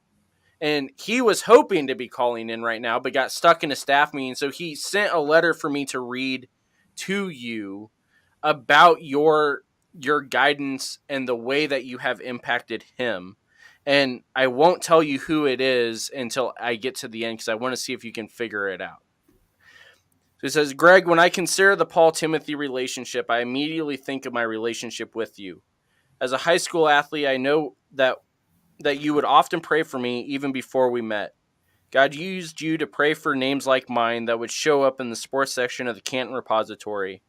And he was hoping to be calling in right now, but got stuck in a staff meeting. So he sent a letter for me to read to you about your guidance and the way that you have impacted him. And I won't tell you who it is until I get to the end, because I want to see if you can figure it out. So it says, Greg, when I consider the Paul-Timothy relationship, I immediately think of my relationship with you. As a high school athlete, I know that you would often pray for me even before we met. God used you to pray for names like mine that would show up in the sports section of the Canton Repository.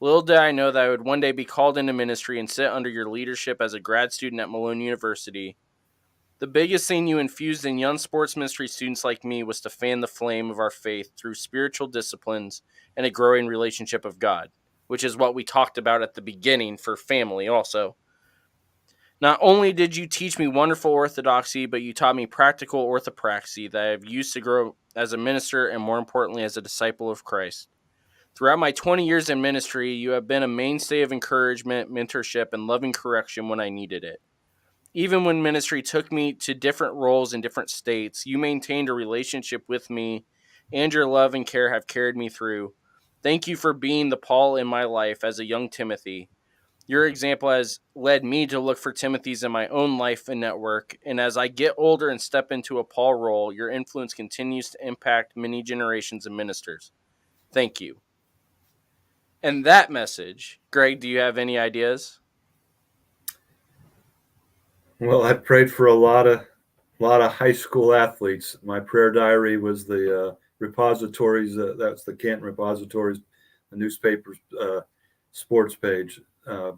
Little did I know that I would one day be called into ministry and sit under your leadership as a grad student at Malone University. The biggest thing you infused in young sports ministry students like me was to fan the flame of our faith through spiritual disciplines and a growing relationship of God, which is what we talked about at the beginning for family also. Not only did you teach me wonderful orthodoxy, but you taught me practical orthopraxy that I have used to grow as a minister and, more importantly, as a disciple of Christ. Throughout my 20 years in ministry, you have been a mainstay of encouragement, mentorship, and loving correction when I needed it. Even when ministry took me to different roles in different states, you maintained a relationship with me, and your love and care have carried me through. Thank you for being the Paul in my life as a young Timothy. Your example has led me to look for Timothys in my own life and network, and as I get older and step into a Paul role, your influence continues to impact many generations of ministers. Thank you. And that message, Greg, do you have any ideas? Well, I prayed for a lot of high school athletes. My prayer diary was the repositories. That's the Canton Repositories, the newspaper's sports page. I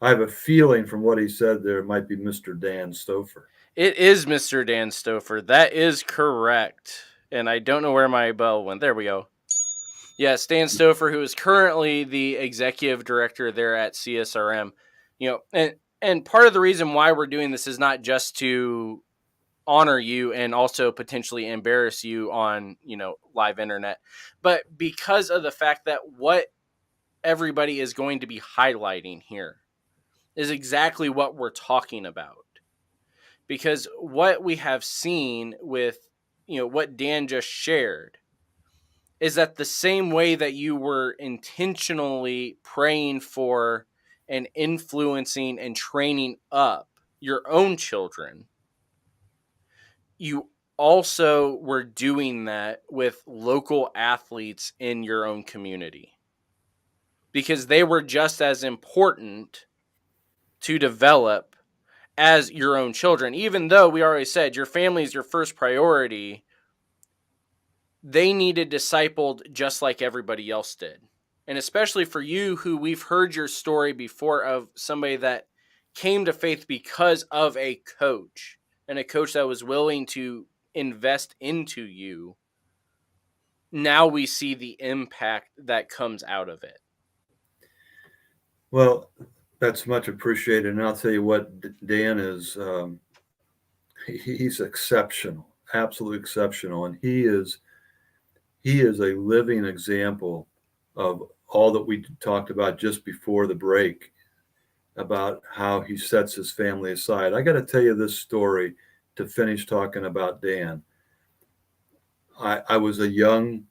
have a feeling from what he said there, it might be Mr. Dan Stouffer. It is Mr. Dan Stouffer. That is correct. And I don't know where my bell went. There we go. Yes, Dan Stouffer, who is currently the executive director there at CSRM. And part of the reason why we're doing this is not just to honor you and also potentially embarrass you on, live internet, but because of the fact that what everybody is going to be highlighting here is exactly what we're talking about. Because what we have seen with, what Dan just shared is that the same way that you were intentionally praying for and influencing and training up your own children, you also were doing that with local athletes in your own community, because they were just as important to develop as your own children. Even though we already said your family is your first priority, they needed discipled just like everybody else did. And especially for you, who we've heard your story before of somebody that came to faith because of a coach, and a coach that was willing to invest into you. Now we see the impact that comes out of it. Well, that's much appreciated. And I'll tell you what, Dan is, he's exceptional, absolutely exceptional. And he is a living example of all that we talked about just before the break, about how he sets his family aside. I got to tell you this story to finish talking about Dan. I was a young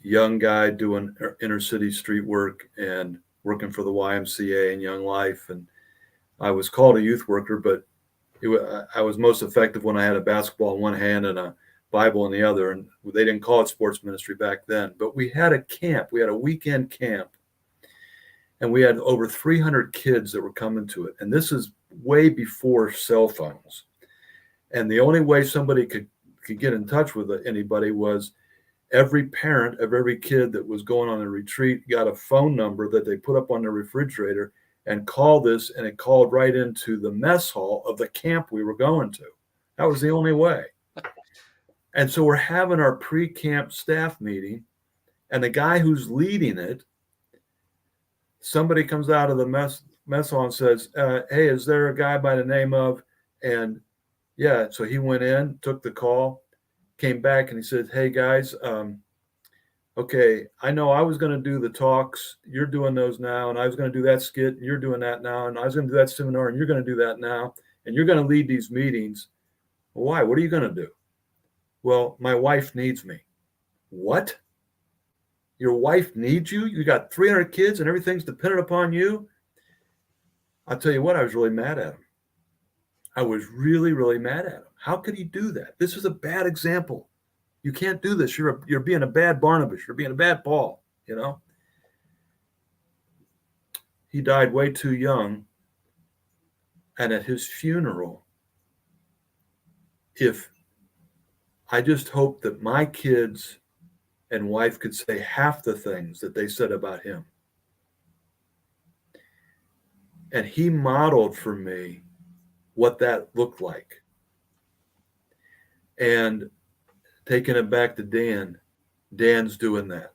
guy doing inner city street work and working for the YMCA and Young Life. And I was called a youth worker, but I was most effective when I had a basketball in one hand and a Bible in the other. And they didn't call it sports ministry back then, but we had a camp. We had a weekend camp. And we had over 300 kids that were coming to it. And this is way before cell phones. And the only way somebody could get in touch with anybody was every parent of every kid that was going on a retreat got a phone number that they put up on the refrigerator and called this, and it called right into the mess hall of the camp we were going to. That was the only way. And so we're having our pre-camp staff meeting, and the guy who's leading it, somebody comes out of the mess hall and says, hey, is there a guy by the name of, and yeah, so he went in, took the call, came back, and he said, hey guys, okay, I know I was going to do the talks, you're doing those now, and I was going to do that skit, and you're doing that now, and I was going to do that seminar, and you're going to do that now, and you're going to lead these meetings. Why? What are you going to do? Well, my wife needs me. What? Your wife needs you? You got 300 kids and everything's dependent upon you? I'll tell you what, I was really mad at him. I was really, really mad at him. How could he do that? This is a bad example. You can't do this. You're being a bad Barnabas. You're being a bad Paul, He died way too young. And at his funeral, I just hope that my kids and wife could say half the things that they said about him. And he modeled for me what that looked like. And taking it back to Dan, Dan's doing that.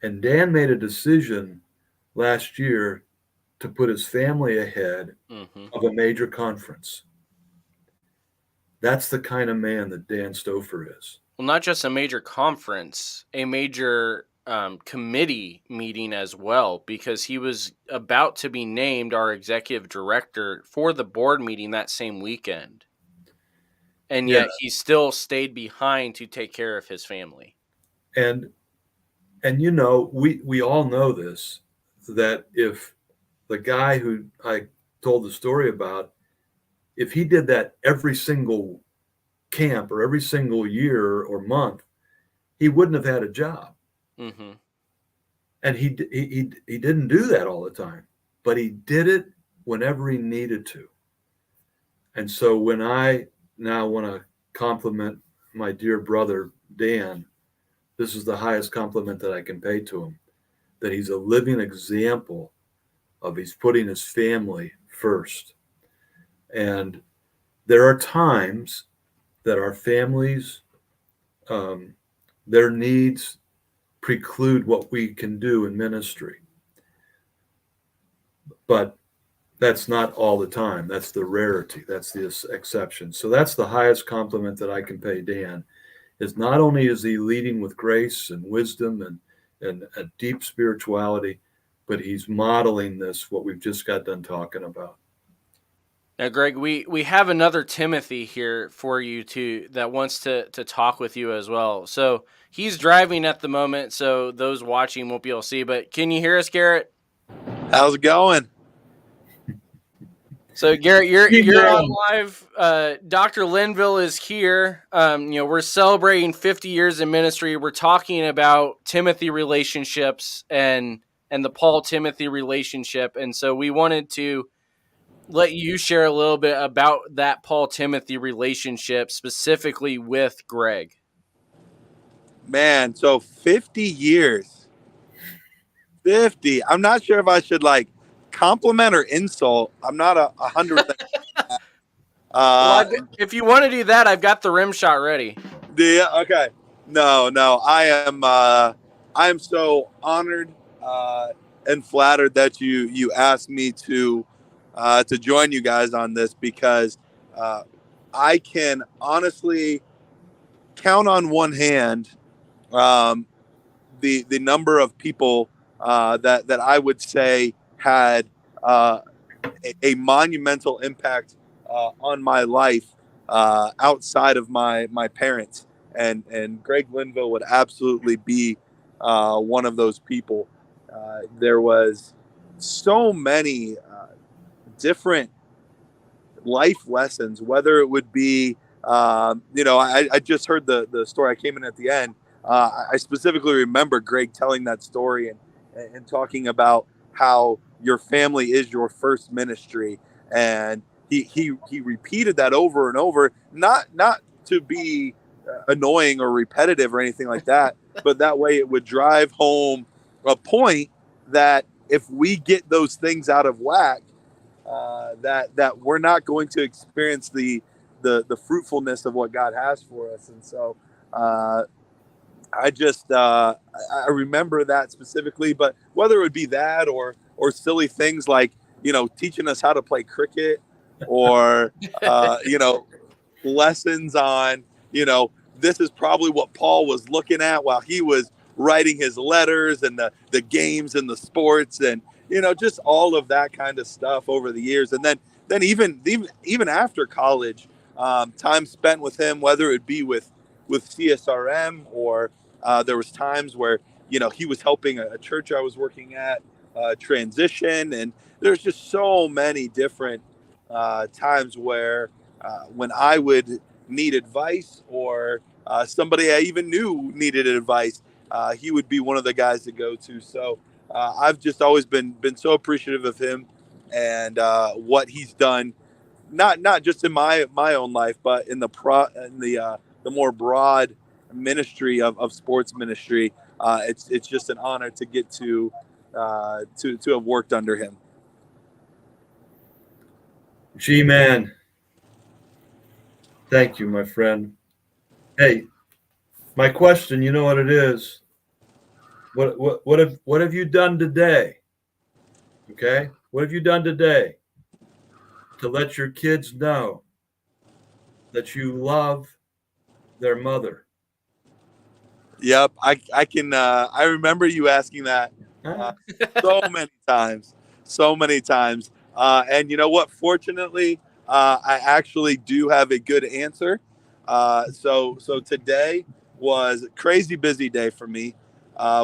And Dan made a decision last year to put his family ahead of a major conference. That's the kind of man that Dan Stouffer is. Well, not just a major conference, a major committee meeting as well, because he was about to be named our executive director for the board meeting that same weekend. And yet he still stayed behind to take care of his family. And we all know this, that if the guy who I told the story about, if he did that every single camp or every single year or month, he wouldn't have had a job. Mm-hmm. And he didn't do that all the time, but he did it whenever he needed to. And so when I now want to compliment my dear brother, Dan, this is the highest compliment that I can pay to him, that he's a living example of he's putting his family first. And there are times that our families, their needs preclude what we can do in ministry. But that's not all the time. That's the rarity. That's the exception. So that's the highest compliment that I can pay Dan, is not only is he leading with grace and wisdom and a deep spirituality, but he's modeling this, what we've just got done talking about. Now, Greg, we have another Timothy here for you that wants to talk with you as well. So he's driving at the moment, so those watching won't be able to see. But can you hear us, Garrett? How's it going? So Garrett, you're on live. Dr. Linville is here. We're celebrating 50 years in ministry. We're talking about Timothy relationships and the Paul-Timothy relationship. And so we wanted to let you share a little bit about that Paul-Timothy relationship, specifically with Greg. Man, so 50 years. 50. I'm not sure if I should compliment or insult. I'm not 100%. If you want to do that, I've got the rim shot ready. Okay. No. I am so honored and flattered that you asked me to join you guys on this, because I can honestly count on one hand the number of people that I would say had a monumental impact on my life outside of my parents, and Greg Linville would absolutely be one of those people. There was so many different life lessons, whether it would be I just heard the story. I came in at the end. I specifically remember Greg telling that story and talking about how your family is your first ministry, and he repeated that over and over, not to be annoying or repetitive or anything like that, but that way it would drive home a point that if we get those things out of whack, that we're not going to experience the fruitfulness of what God has for us. And so I just I remember that specifically. But whether it would be that or silly things like teaching us how to play cricket, or lessons on this is probably what Paul was looking at while he was writing his letters, and the games and the sports, and just all of that kind of stuff over the years. And then even after college, time spent with him, whether it be with CSRM, or there was times where he was helping a church I was working at transition, and there's just so many different times where when I would need advice, or somebody I even knew needed advice, he would be one of the guys to go to. So I've just always been so appreciative of him and what he's done, not just in my own life, but in the more broad ministry of sports ministry. It's just an honor to get to have worked under him. G-Man, thank you, my friend. Hey, my question, you know what it is? What have you done today? Okay, what have you done today to let your kids know that you love their mother? Yep, I can. I remember you asking that so many times. And you know what? Fortunately, I actually do have a good answer. So today was a crazy busy day for me.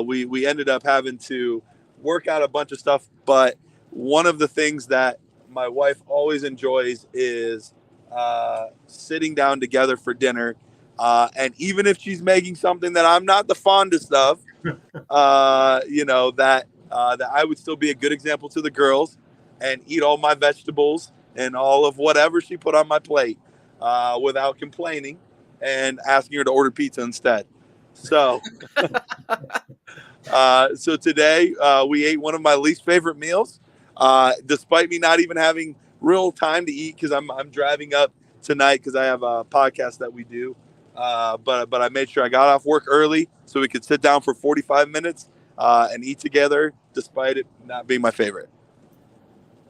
We ended up having to work out a bunch of stuff, but one of the things that my wife always enjoys is sitting down together for dinner. And even if she's making something that I'm not the fondest of, that I would still be a good example to the girls and eat all my vegetables and all of whatever she put on my plate without complaining and asking her to order pizza instead. So, so today we ate one of my least favorite meals, despite me not even having real time to eat because I'm driving up tonight because I have a podcast that we do. But I made sure I got off work early so we could sit down for 45 minutes and eat together, despite it not being my favorite.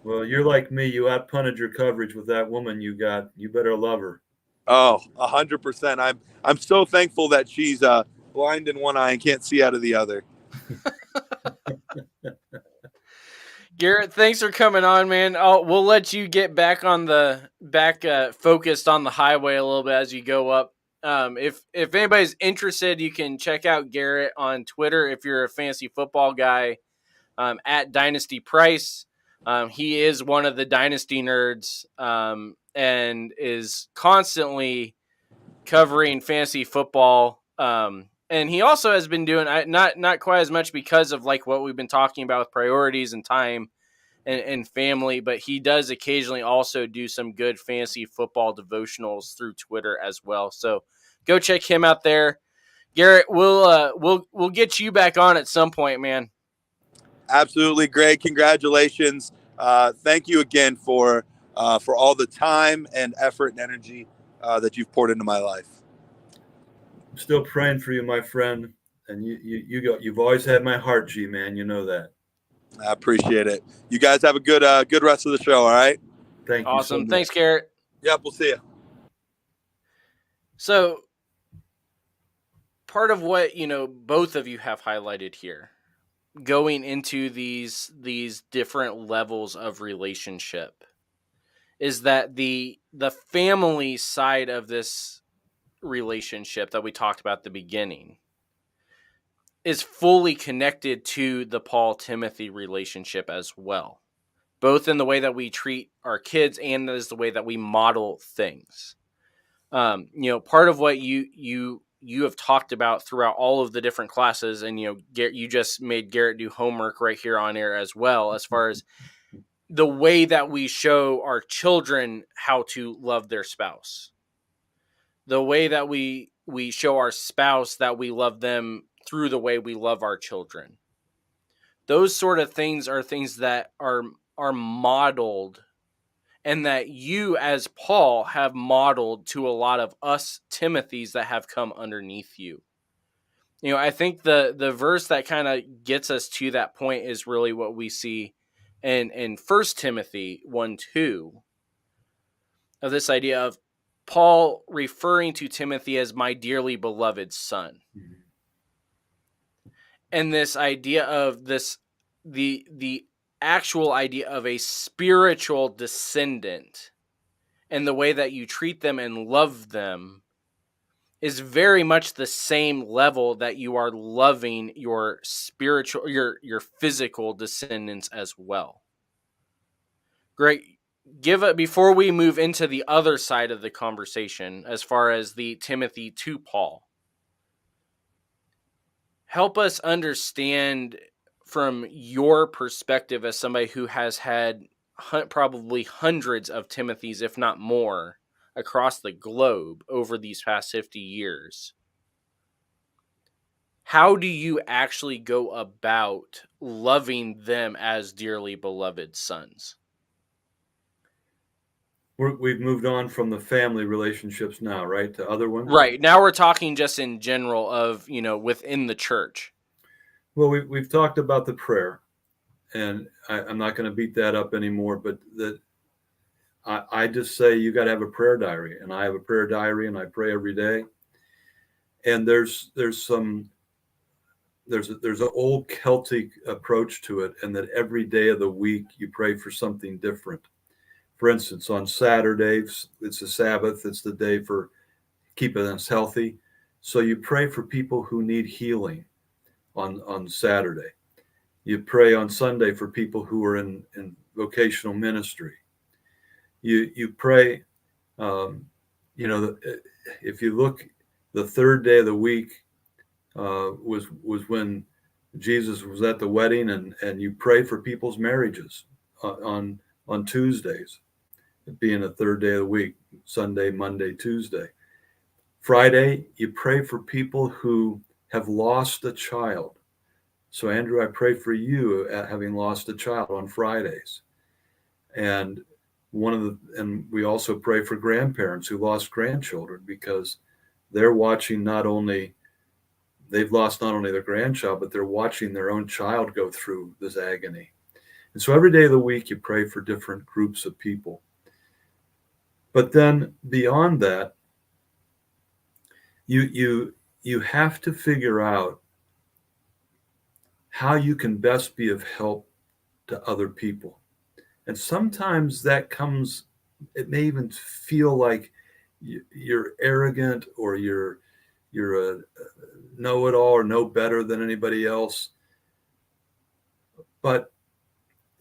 Well, you're like me. You outpunted your coverage with that woman you got. You better love her. Oh, 100%. I'm so thankful that she's blind in one eye and can't see out of the other. Garrett, thanks for coming on, man. We'll let you get back on the focused on the highway a little bit as you go up. If anybody's interested, you can check out Garrett on Twitter if you're a fantasy football guy, at Dynasty Price. He is one of the Dynasty nerds, and is constantly covering fantasy football. And he also has been doing not quite as much because of like what we've been talking about with priorities and time and family, but he does occasionally also do some good fantasy football devotionals through Twitter as well. So go check him out there. Garrett, we'll get you back on at some point, man. Absolutely, Greg. Congratulations. Thank you again for all the time and effort and energy that you've poured into my life. I'm still praying for you, my friend. And you've always had my heart, G man. You know that. I appreciate it. You guys have a good rest of the show. All right. Thank you. Awesome. So much. Thanks, Garrett. Yep. We'll see you. So part of what, both of you have highlighted here, going into these different levels of relationship, is that the family side of this relationship that we talked about at the beginning is fully connected to the Paul Timothy relationship as well, both in the way that we treat our kids and as the way that we model things. Part of what you have talked about throughout all of the different classes, and you just made Garrett do homework right here on air as well, as far as the way that we show our children how to love their spouse, the way that we show our spouse that we love them through the way we love our children. Those sort of things are things that are modeled, and that you as Paul have modeled to a lot of us Timothys that have come underneath you. I think the verse that kind of gets us to that point is really what we see in 1 Timothy 1:2, of this idea of Paul referring to Timothy as my dearly beloved son. Mm-hmm. And this idea of the actual idea of a spiritual descendant, and the way that you treat them and love them is very much the same level that you are loving your spiritual, your physical descendants as well. Greg, before we move into the other side of the conversation, as far as the Timothy to Paul, help us understand from your perspective as somebody who has had probably hundreds of Timothys, if not more, across the globe over these past 50 years. How do you actually go about loving them as dearly beloved sons? We've moved on from the family relationships now, right, to other ones? Right. Now we're talking just in general of, within the church. Well, we've talked about the prayer, and I'm not going to beat that up anymore, but I just say you got to have a prayer diary, and I have a prayer diary, and I pray every day. And there's an old Celtic approach to it, and that every day of the week you pray for something different. For instance, on Saturdays, it's a Sabbath. It's the day for keeping us healthy. So you pray for people who need healing on Saturday. You pray on Sunday for people who are in vocational ministry. You pray, if you look, the third day of the week was when Jesus was at the wedding, and you pray for people's marriages on Tuesdays, being the third day of the week, Sunday, Monday, Tuesday. Friday, you pray for people who have lost a child. So Andrew, I pray for you having lost a child on Fridays. And we also pray for grandparents who lost grandchildren, because they're watching they've lost not only their grandchild, but they're watching their own child go through this agony. And so every day of the week, you pray for different groups of people. But then beyond that, you have to figure out how you can best be of help to other people. And sometimes that comes, it may even feel like you're arrogant, or you're a know-it-all or know better than anybody else. But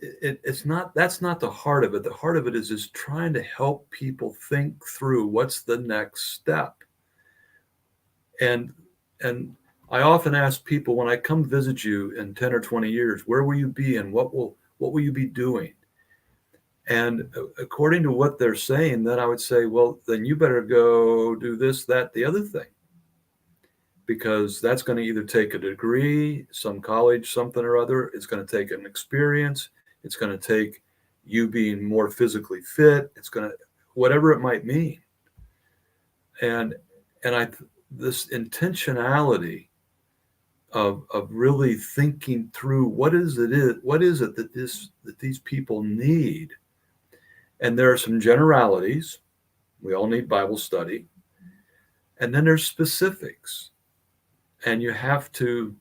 it's not, that's not the heart of it. The heart of it is just trying to help people think through what's the next step. And I often ask people, when I come visit you in 10 or 20 years, where will you be and what will you be doing? And according to what they're saying, then I would say, well, then you better go do this, that, the other thing, because that's going to either take a degree, some college, something or other. It's going to take an experience. It's going to take you being more physically fit. It's going to, whatever it might mean. And this intentionality of really thinking through what is it that these people need. And there are some generalities. We all need Bible study. And then there's specifics. And you have to,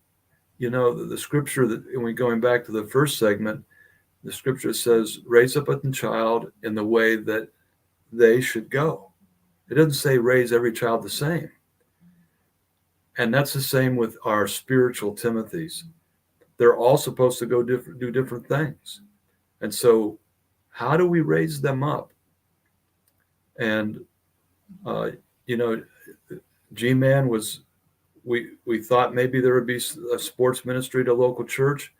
the scripture that, and we going back to the first segment, the scripture says, raise up a child in the way that they should go. It doesn't say raise every child the same. And that's the same with our spiritual Timothys. They're all supposed to go do different things. And so how do we raise them up? And, G-Man was, we thought maybe there would be a sports ministry at a local church,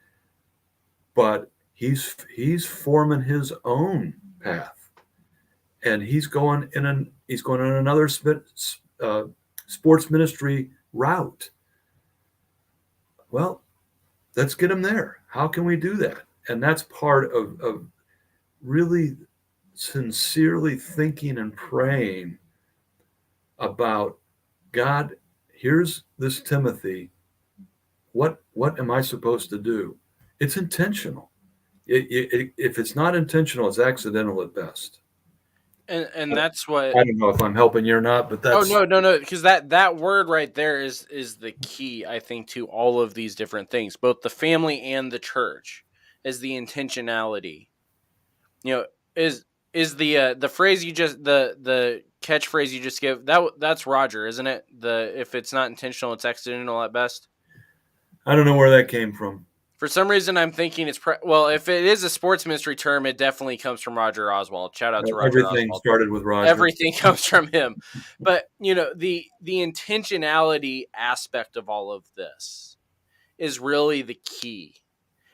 but he's forming his own path, and he's going on another sports ministry route. Well, let's get him there. How can we do that? And that's part of really sincerely thinking and praying about, God, here's this Timothy. What am I supposed to do? It's intentional. If it's not intentional, it's accidental at best. And that's what, I don't know if I'm helping you or not, but that's... Oh, no, because that word right there is the key, I think, to all of these different things, both the family and the church, is the intentionality. Is the phrase you just, the catchphrase you just give, that's Roger, isn't it? If it's not intentional, it's accidental at best. I don't know where that came from. For some reason, I'm thinking it's if it is a sports ministry term, it definitely comes from Roger Oswald. Shout out to Roger Everything Oswald. started with Roger. Everything comes from him. But the intentionality aspect of all of this is really the key.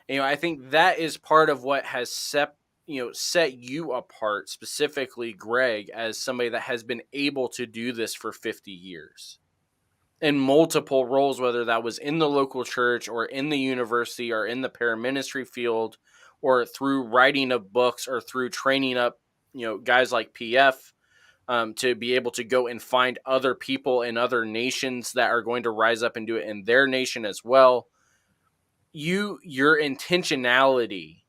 I think that is part of what has set you apart, specifically Greg, as somebody that has been able to do this for 50 years. In multiple roles, whether that was in the local church or in the university or in the paraministry field, or through writing of books or through training up, guys like PF to be able to go and find other people in other nations that are going to rise up and do it in their nation as well. Your intentionality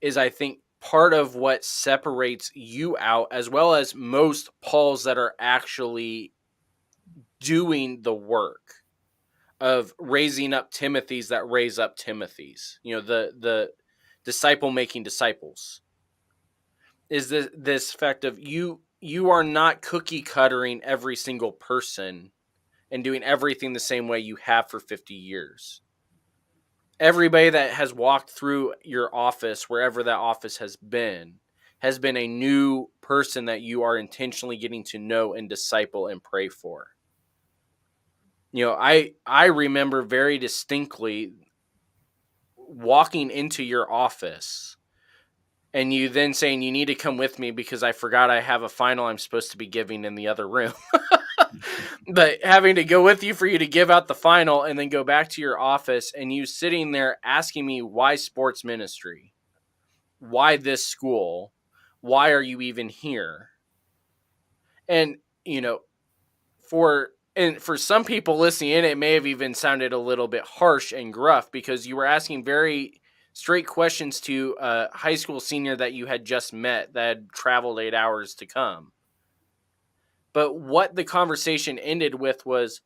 is, I think, part of what separates you out, as well as most Pauls that are actually doing the work of raising up Timothys that raise up Timothys. The disciple making disciples is this fact of you are not cookie cuttering every single person and doing everything the same way you have for 50 years. Everybody that has walked through your office, wherever that office has been a new person that you are intentionally getting to know and disciple and pray for. I remember very distinctly walking into your office and you then saying, you need to come with me because I forgot I have a final I'm supposed to be giving in the other room. But having to go with you for you to give out the final and then go back to your office, and you sitting there asking me, why sports ministry? Why this school? Why are you even here? And, for some people listening in, it may have even sounded a little bit harsh and gruff because you were asking very straight questions to a high school senior that you had just met that had traveled 8 hours to come. But what the conversation ended with was,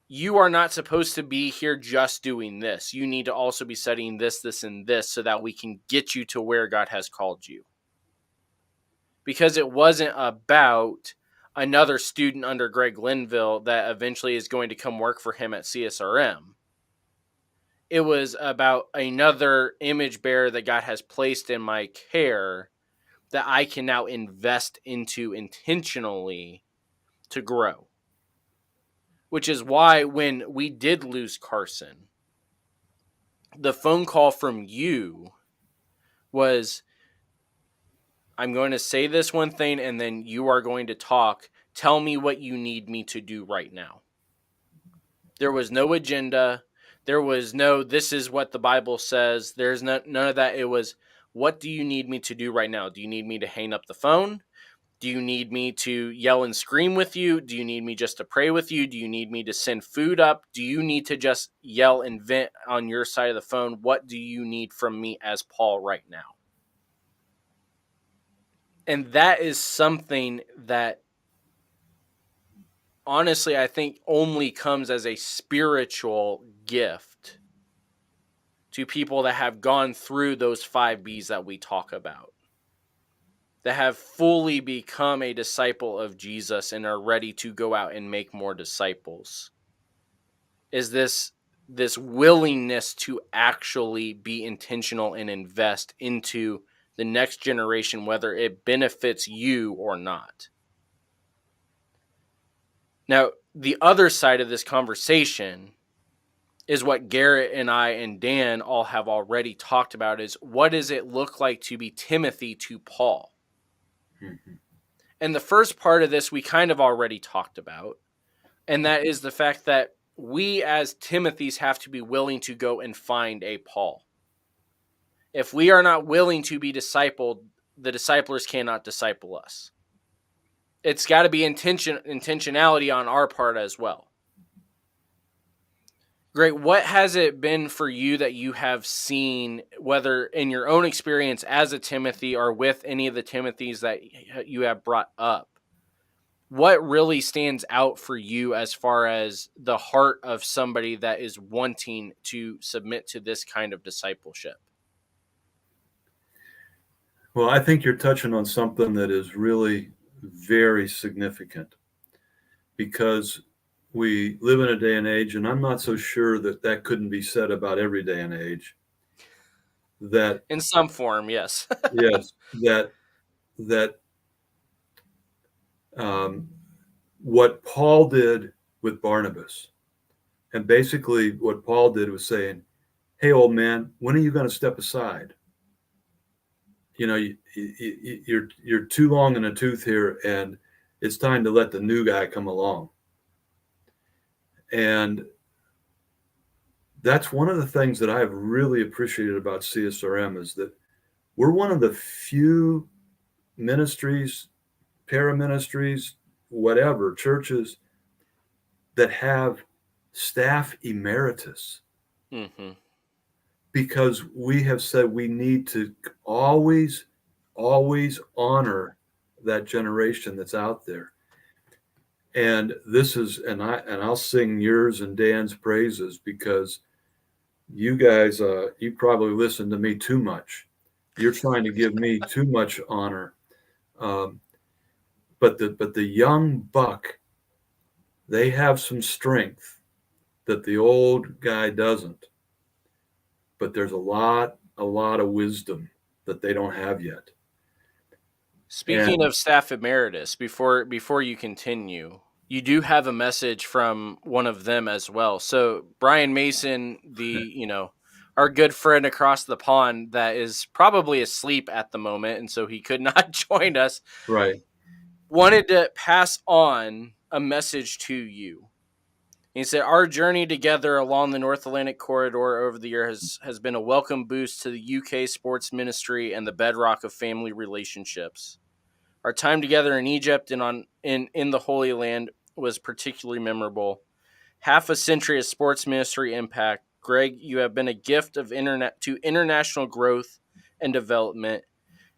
you are not supposed to be here just doing this. You need to also be studying this, this, and this so that we can get you to where God has called you. Because it wasn't about another student under Greg Linville that eventually is going to come work for him at CSRM. It was about another image bearer that God has placed in my care that I can now invest into intentionally to grow. Which is why when we did lose Carson, the phone call from you was, I'm going to say this one thing and then you are going to talk. Tell me what you need me to do right now. There was no agenda. There was no, this is what the Bible says. There's none of that. It was, what do you need me to do right now? Do you need me to hang up the phone? Do you need me to yell and scream with you? Do you need me just to pray with you? Do you need me to send food up? Do you need to just yell and vent on your side of the phone? What do you need from me as Paul right now? And that is something that honestly I think only comes as a spiritual gift to people that have gone through those 5 B's that we talk about, that have fully become a disciple of Jesus and are ready to go out and make more disciples, is this willingness to actually be intentional and invest into the next generation, whether it benefits you or not. Now, the other side of this conversation is what Garrett and I and Dan all have already talked about, is what does it look like to be Timothy to Paul? Mm-hmm. And the first part of this we kind of already talked about, and that is the fact that we as Timothys have to be willing to go and find a Paul. If we are not willing to be discipled, the disciplers cannot disciple us. It's got to be intentionality on our part as well. Great. What has it been for you that you have seen, whether in your own experience as a Timothy or with any of the Timothys that you have brought up? What really stands out for you as far as the heart of somebody that is wanting to submit to this kind of discipleship? Well, I think you're touching on something that is really very significant, because we live in a day and age, and I'm not so sure that couldn't be said about every day and age, that in some form, yes. Yes, what Paul did with Barnabas, and basically what Paul did was saying, hey, old man, when are you going to step aside? You know, you're too long in the tooth here, and it's time to let the new guy come along. And that's one of the things that I've really appreciated about CSRM, is that we're one of the few ministries, paraministries, whatever, churches that have staff emeritus. Mm-hmm. Because we have said we need to always honor that generation that's out there. And this is, and I'll sing yours and Dan's praises, because you guys, you probably listen to me too much. You're trying to give me too much honor. But the young buck, they have some strength that the old guy doesn't. But there's a lot of wisdom that they don't have yet. Speaking of staff emeritus, before you continue, you do have a message from one of them as well. So Brian Mason, our good friend across the pond that is probably asleep at the moment, and so he could not join us. Right. Wanted to pass on a message to you. He said, our journey together along the North Atlantic corridor over the year has been a welcome boost to the UK sports ministry and the bedrock of family relationships. Our time together in Egypt and in the Holy Land was particularly memorable. Half a century of sports ministry impact, Greg, you have been a gift of international growth and development.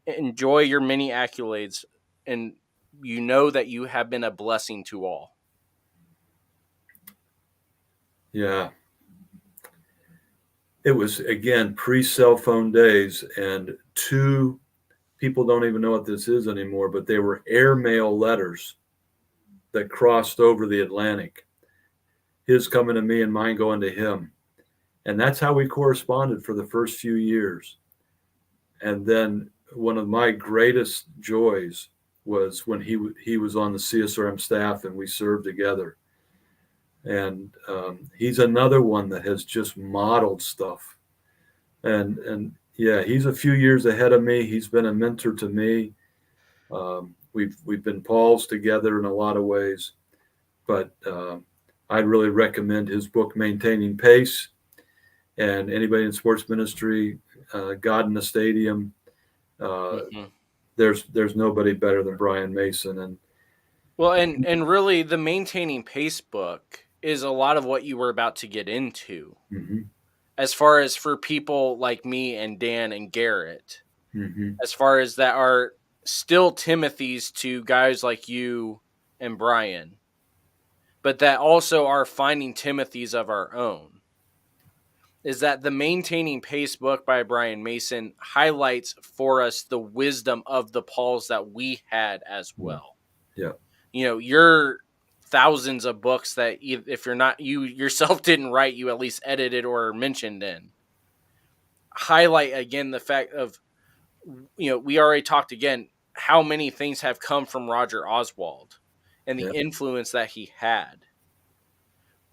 Enjoy your many accolades, and you know that you have been a blessing to all. Yeah. It was, again, pre-cell phone days, and people don't even know what this is anymore, but they were airmail letters that crossed over the Atlantic. His coming to me and mine going to him. And that's how we corresponded for the first few years. And then one of my greatest joys was when he was on the CSRM staff and we served together. And he's another one that has just modeled stuff. And yeah, he's a few years ahead of me. He's been a mentor to me. We've been Pauls together in a lot of ways, but I'd really recommend his book, Maintaining Pace. And anybody in sports ministry, God in the Stadium, there's nobody better than Brian Mason. And well, and really, the Maintaining Pace book is a lot of what you were about to get into. mm-hmm. As far as for people like me and Dan and Garrett, Mm-hmm. as far as that are still Timothys to guys like you and Brian, but that also are finding Timothys of our own, is that the Maintaining Pace book by Brian Mason highlights for us the wisdom of the Pauls that we had as well. Yeah. You know, you're thousands of books that if you're not, you yourself didn't write, you at least edited or mentioned in, highlight again the fact of, you know, we already talked again how many things have come from Roger Oswald and the influence that he had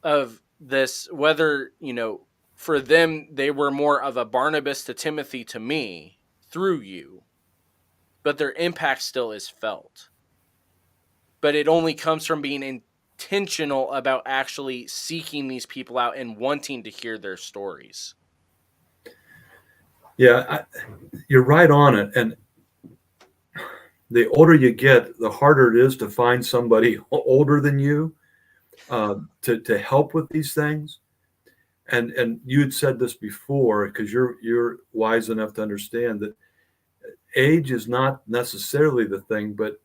of this, whether, you know, for them, they were more of a Barnabas to Timothy to me through you, but their impact still is felt. But it only comes from being intentional about actually seeking these people out and wanting to hear their stories. Yeah, you're right on it. And the older you get, the harder it is to find somebody older than you to help with these things. And you had said this before, because you're wise enough to understand that age is not necessarily the thing, but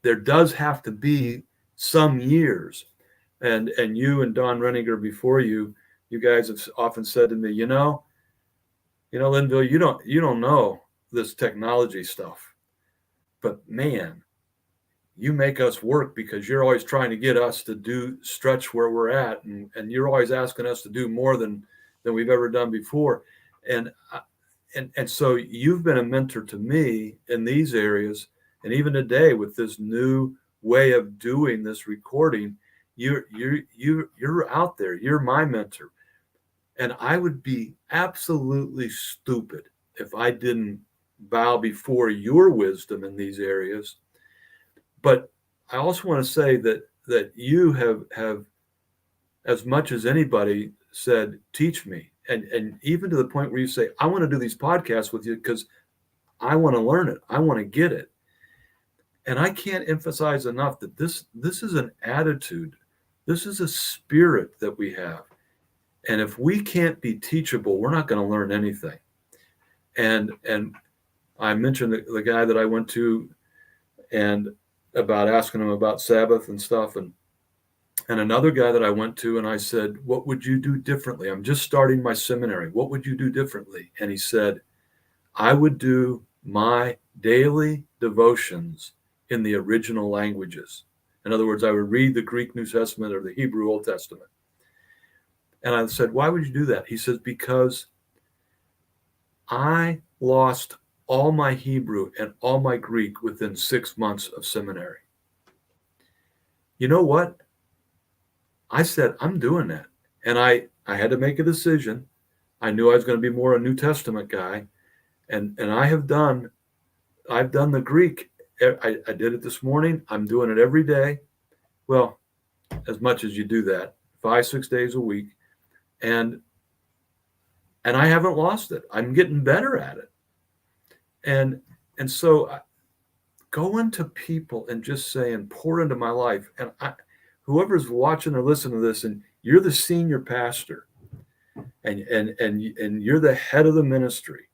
there does have to be some years. And you and Don Renninger before you guys have often said to me, you know, Linville, you don't know this technology stuff, but man, you make us work because you're always trying to get us to stretch where we're at. And you're always asking us to do more than we've ever done before. And so you've been a mentor to me in these areas. And even today with this new way of doing this recording, you're out there. You're my mentor. And I would be absolutely stupid if I didn't bow before your wisdom in these areas. But I also want to say that you have, as much as anybody, said, teach me. And even to the point where you say, I want to do these podcasts with you because I want to learn it. I want to get it. And I can't emphasize enough that this is an attitude. This is a spirit that we have. And if we can't be teachable, we're not going to learn anything. And I mentioned the guy that I went to and about asking him about Sabbath and stuff. And another guy that I went to and I said, what would you do differently? I'm just starting my seminary. What would you do differently? And he said, I would do my daily devotions in the original languages. In other words, I would read the Greek New Testament or the Hebrew Old Testament. And I said, why would you do that? He says, because I lost all my Hebrew and all my Greek within 6 months of seminary. You know what? I said, I'm doing that. And I had to make a decision. I knew I was going to be more a New Testament guy. And I've done the Greek. I did it this morning. I'm doing it every day. Well, as much as you do that, 5-6 days a week. And I haven't lost it. I'm getting better at it. And so go into people and just say, and pour into my life. And whoever's watching or listening to this, and you're the senior pastor, and you're the head of the ministry,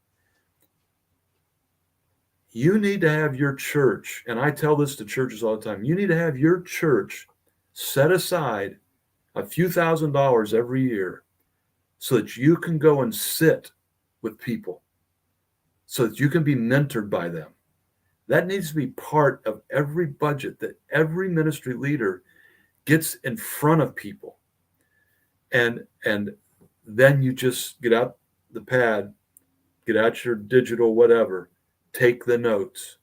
you need to have your church, and I tell this to churches all the time, you need to have your church set aside a few $1,000s every year so that you can go and sit with people, so that you can be mentored by them. That needs to be part of every budget, that every ministry leader gets in front of people. And then you just get out the pad, get out your digital whatever, take the notes.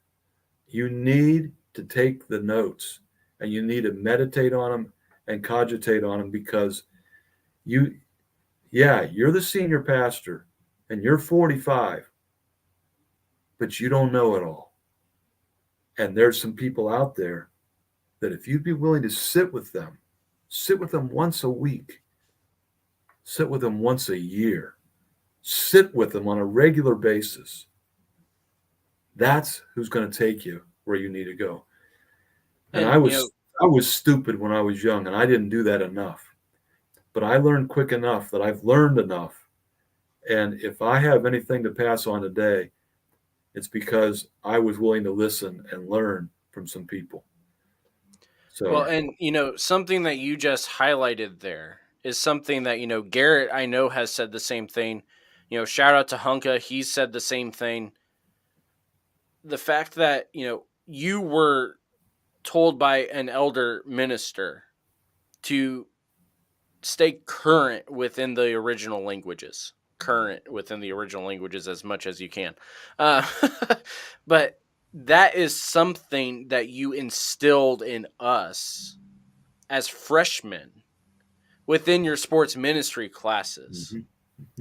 You need to take the notes, and you need to meditate on them and cogitate on them, because you're the senior pastor and you're 45, but you don't know it all. And there's some people out there that if you'd be willing to sit with them once a week, sit with them once a year, sit with them on a regular basis, that's who's going to take you where you need to go. And I was stupid when I was young, and I didn't do that enough. But I learned quick enough that I've learned enough. And if I have anything to pass on today, it's because I was willing to listen and learn from some people. So, well, and something that you just highlighted there is something that Garrett, I know, has said the same thing. Shout out to Hunka, he's said the same thing. The fact that you were told by an elder minister to stay current within the original languages as much as you can. But that is something that you instilled in us as freshmen within your sports ministry classes.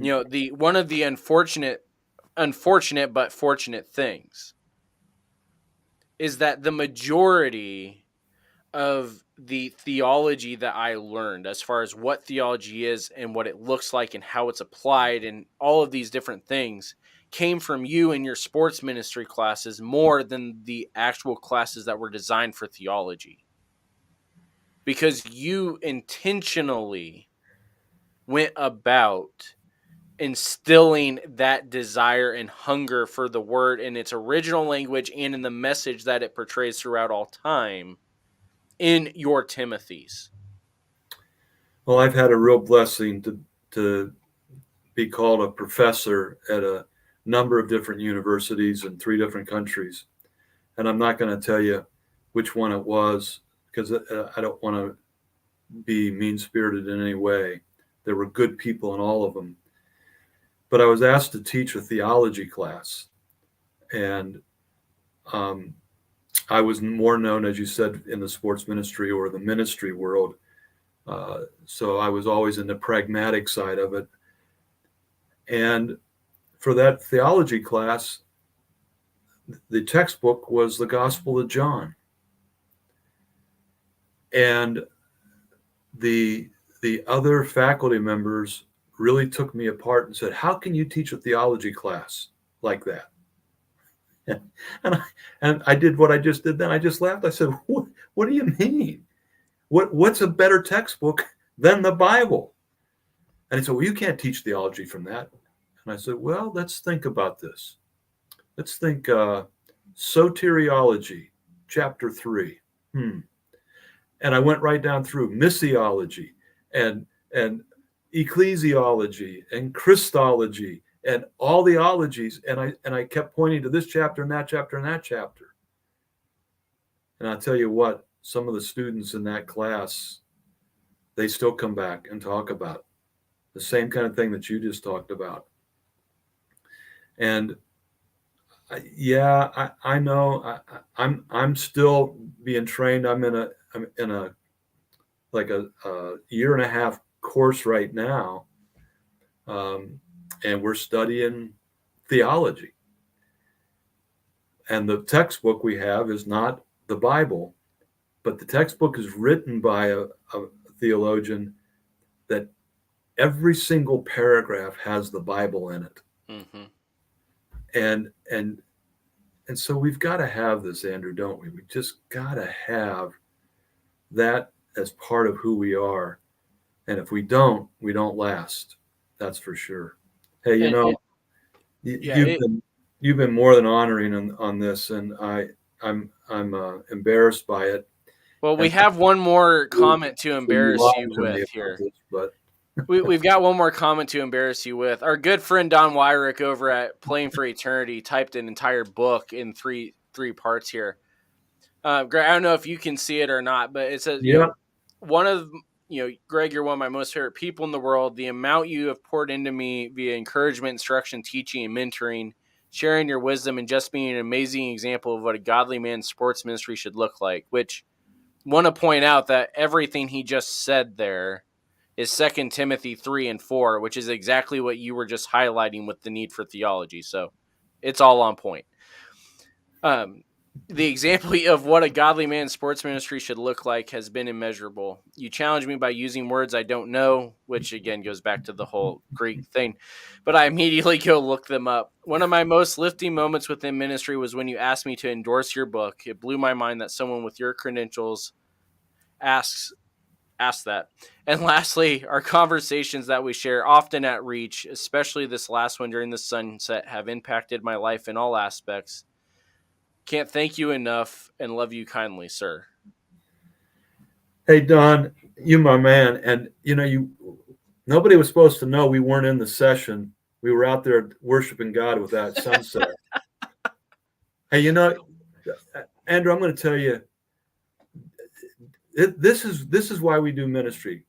Mm-hmm. One of the unfortunate but fortunate things is that the majority of the theology that I learned, as far as what theology is and what it looks like and how it's applied and all of these different things, came from you in your sports ministry classes more than the actual classes that were designed for theology. Because you intentionally went about instilling that desire and hunger for the word in its original language and in the message that it portrays throughout all time in your Timothys. Well, I've had a real blessing to be called a professor at a number of different universities in 3 different countries. And I'm not going to tell you which one it was, because I don't want to be mean-spirited in any way. There were good people in all of them. But I was asked to teach a theology class. And I was more known, as you said, in the sports ministry or the ministry world. So I was always in the pragmatic side of it. And for that theology class, the textbook was the Gospel of John. And the other faculty members really took me apart and said, how can you teach a theology class like that? And I did what I just did then. I just laughed. I said, what do you mean? What's a better textbook than the Bible? And he said, well, you can't teach theology from that. And I said, well, let's think about this. Let's think soteriology, chapter 3. And I went right down through missiology and ecclesiology and Christology and all the ologies. And I kept pointing to this chapter and that chapter and that chapter. And I'll tell you what, some of the students in that class, they still come back and talk about the same kind of thing that you just talked about. And I know I'm still being trained. I'm in a like a year and a half course right now. And we're studying theology. And the textbook we have is not the Bible, but the textbook is written by a theologian that every single paragraph has the Bible in it. Mm-hmm. And so we've got to have this, Andrew, don't we? We just got to have that as part of who we are. And if we don't last. That's for sure. Hey, And it, you've been more than honoring on this, and I'm embarrassed by it. well, we And have one more comment to you embarrass lied you to me with about here. this, but We've got one more comment to embarrass you with. Our good friend Don Wyrick over at Playing for Eternity typed an entire book in three parts here. Greg, I don't know if you can see it or not, but it says, yeah, one of, Greg, you're one of my most favorite people in the world. The amount you have poured into me via encouragement, instruction, teaching, and mentoring, sharing your wisdom, and just being an amazing example of what a godly man's sports ministry should look like, which want to point out that everything he just said there is 2 Timothy 3 and 4, which is exactly what you were just highlighting with the need for theology. So it's all on point. The example of what a godly man's sports ministry should look like has been immeasurable. You challenge me by using words I don't know, which again goes back to the whole Greek thing, but I immediately go look them up. One of my most lifting moments within ministry was when you asked me to endorse your book. It blew my mind that someone with your credentials asks that. And lastly, our conversations that we share, often at Reach, especially this last one during the sunset, have impacted my life in all aspects. Can't thank you enough and love you kindly, sir. hey Don, you my man, and nobody was supposed to know we weren't in the session. We were out there worshiping God with that sunset. Hey, Andrew, I'm going to tell you, this is why we do ministry.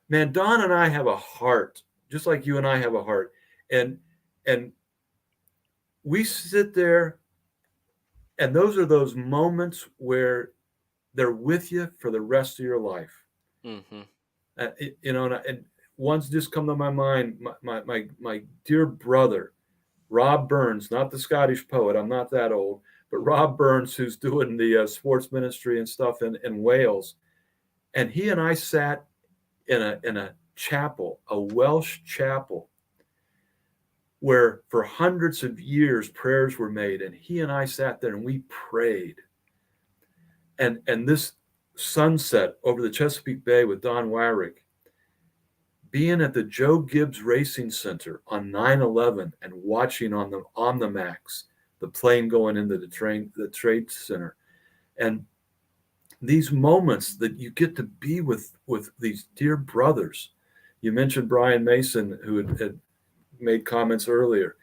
Man, Don and I have a heart, just like you and I have a heart, and we sit there, and those are those moments where they're with you for the rest of your life. Mm-hmm. And one's just come to my mind. My dear brother, Rob Burns, not the Scottish poet. I'm not that old, but Rob Burns, who's doing the sports ministry and stuff in Wales, and he and I sat in a chapel, a Welsh chapel, where for hundreds of years prayers were made, and he and I sat there and we prayed. And this sunset over the Chesapeake Bay with Don Wyrick, being at the Joe Gibbs Racing Center on 9/11 and watching on the Omnimax, the plane going into the trade center, and these moments that you get to be with these dear brothers. You mentioned Brian Mason, who had made comments earlier.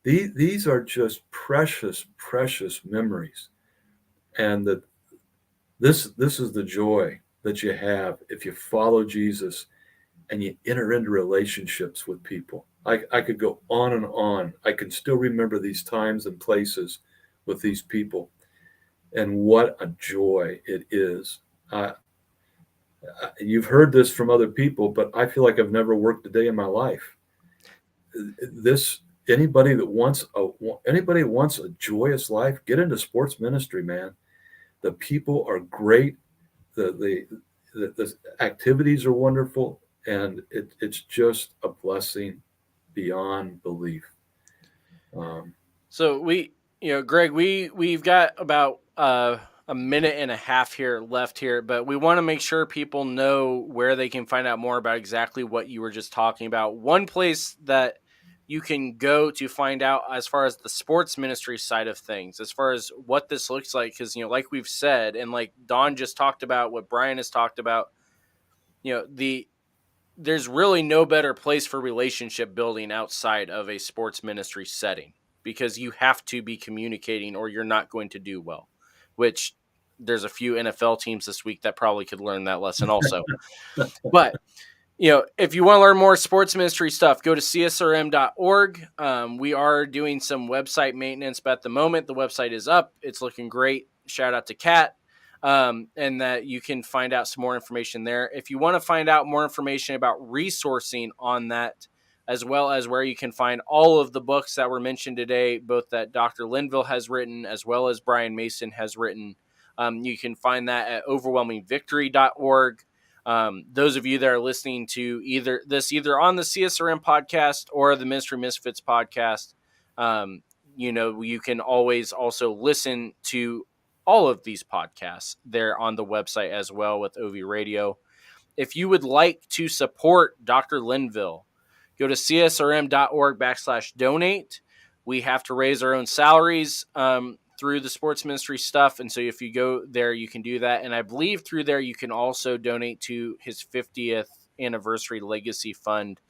These are just precious, precious memories, and that this is the joy that you have if you follow Jesus and you enter into relationships with people. I could go on and on. I can still remember these times and places with these people, and what a joy it is. You've heard this from other people, but I feel like I've never worked a day in my life. Anybody that wants a joyous life, get into sports ministry, man. The people are great. The activities are wonderful, and it's just a blessing beyond belief. So Greg, we've got about a minute and a half here left here, but we want to make sure people know where they can find out more about exactly what you were just talking about. One place that you can go to find out as far as the sports ministry side of things, as far as what this looks like, because, like we've said, and like Don just talked about, what Brian has talked about, there's really no better place for relationship building outside of a sports ministry setting, because you have to be communicating or you're not going to do well, which there's a few NFL teams this week that probably could learn that lesson also. But, if you want to learn more sports ministry stuff, go to csrm.org. We are doing some website maintenance, but at the moment, the website is up. It's looking great. Shout out to Kat. And that you can find out some more information there. If you want to find out more information about resourcing on that, as well as where you can find all of the books that were mentioned today, both that Dr. Linville has written, as well as Brian Mason has written, you can find that at overwhelmingvictory.org. Those of you that are listening to either on the CSRM podcast or the Ministry Misfits podcast, you can always also listen to all of these podcasts there on the website as well with OVRadio. If you would like to support Dr. Linville, go to csrm.org/donate. We have to raise our own salaries through the sports ministry stuff. And so if you go there, you can do that. And I believe through there, you can also donate to his 50th anniversary legacy fund,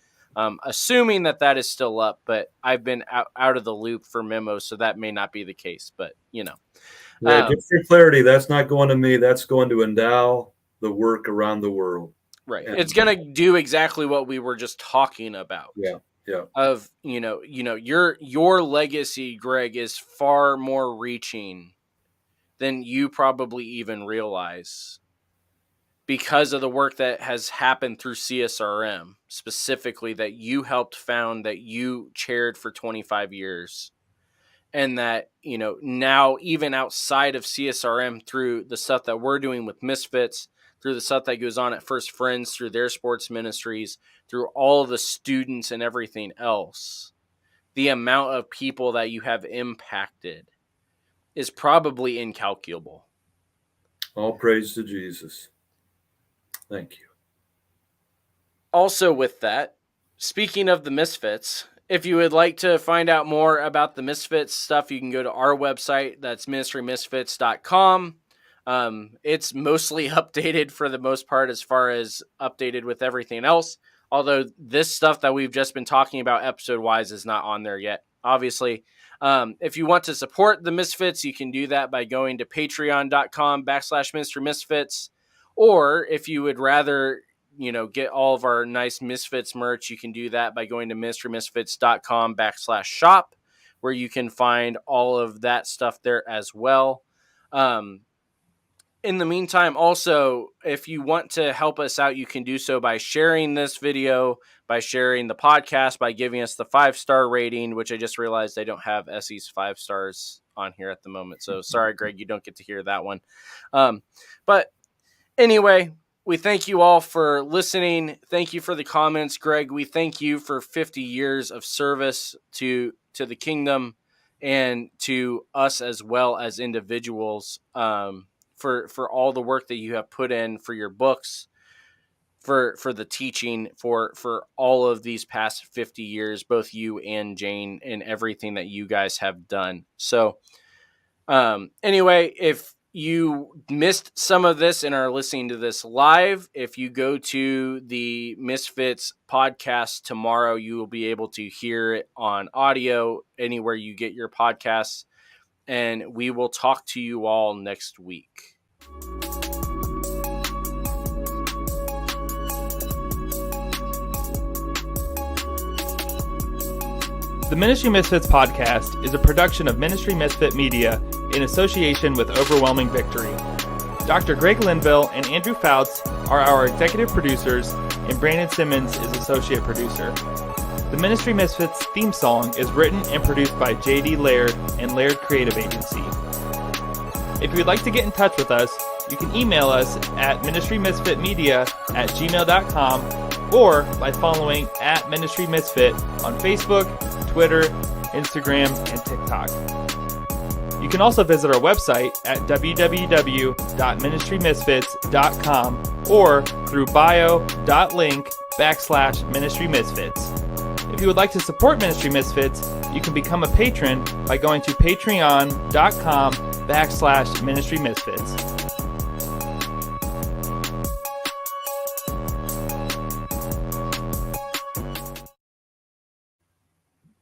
assuming that is still up. But I've been out of the loop for memos, so that may not be the case. But, Yeah, just for clarity, that's not going to me. That's going to endow the work around the world. Right. It's going to do exactly what we were just talking about. Yeah. Yeah. Of, your legacy, Greg, is far more reaching than you probably even realize because of the work that has happened through CSRM, specifically that you helped found, that you chaired for 25 years. And that, now even outside of CSRM, through the stuff that we're doing with Misfits, through the stuff that goes on at First Friends, through their sports ministries, through all of the students and everything else, the amount of people that you have impacted is probably incalculable. All praise to Jesus. Thank you. Also with that, speaking of the Misfits, if you would like to find out more about the Misfits stuff, you can go to our website. That's ministrymisfits.com. It's mostly updated for the most part, as far as updated with everything else. Although this stuff that we've just been talking about episode-wise is not on there yet, obviously. If you want to support the Misfits, you can do that by going to patreon.com/MrMisfits. Or if you would rather, get all of our nice Misfits merch, you can do that by going to MrMisfits.com/shop, where you can find all of that stuff there as well. In the meantime, also, if you want to help us out, you can do so by sharing this video, by sharing the podcast, by giving us the 5-star rating, which I just realized I don't have Essie's 5 stars on here at the moment. So sorry, Greg, you don't get to hear that one. But anyway, we thank you all for listening. Thank you for the comments, Greg. We thank you for 50 years of service to the kingdom and to us as well as individuals. For all the work that you have put in, for your books, for the teaching, for all of these past 50 years, both you and Jane, and everything that you guys have done. So anyway, if you missed some of this and are listening to this live, if you go to the Misfits podcast tomorrow, you will be able to hear it on audio anywhere you get your podcasts. And we will talk to you all next week. The Ministry Misfits podcast is a production of Ministry Misfit Media in association with Overwhelming Victory. Dr. Greg Linville and Andrew Fouts are our executive producers, and Brandon Simmons is associate producer. The Ministry Misfits theme song is written and produced by J.D. Laird and Laird Creative Agency. If you would like to get in touch with us, you can email us at ministrymisfitmedia@gmail.com or by following @ministrymisfit on Facebook, Twitter, Instagram, and TikTok. You can also visit our website at www.ministrymisfits.com or through bio.link/ministrymisfits. If you would like to support Ministry Misfits, you can become a patron by going to patreon.com/ministrymisfits.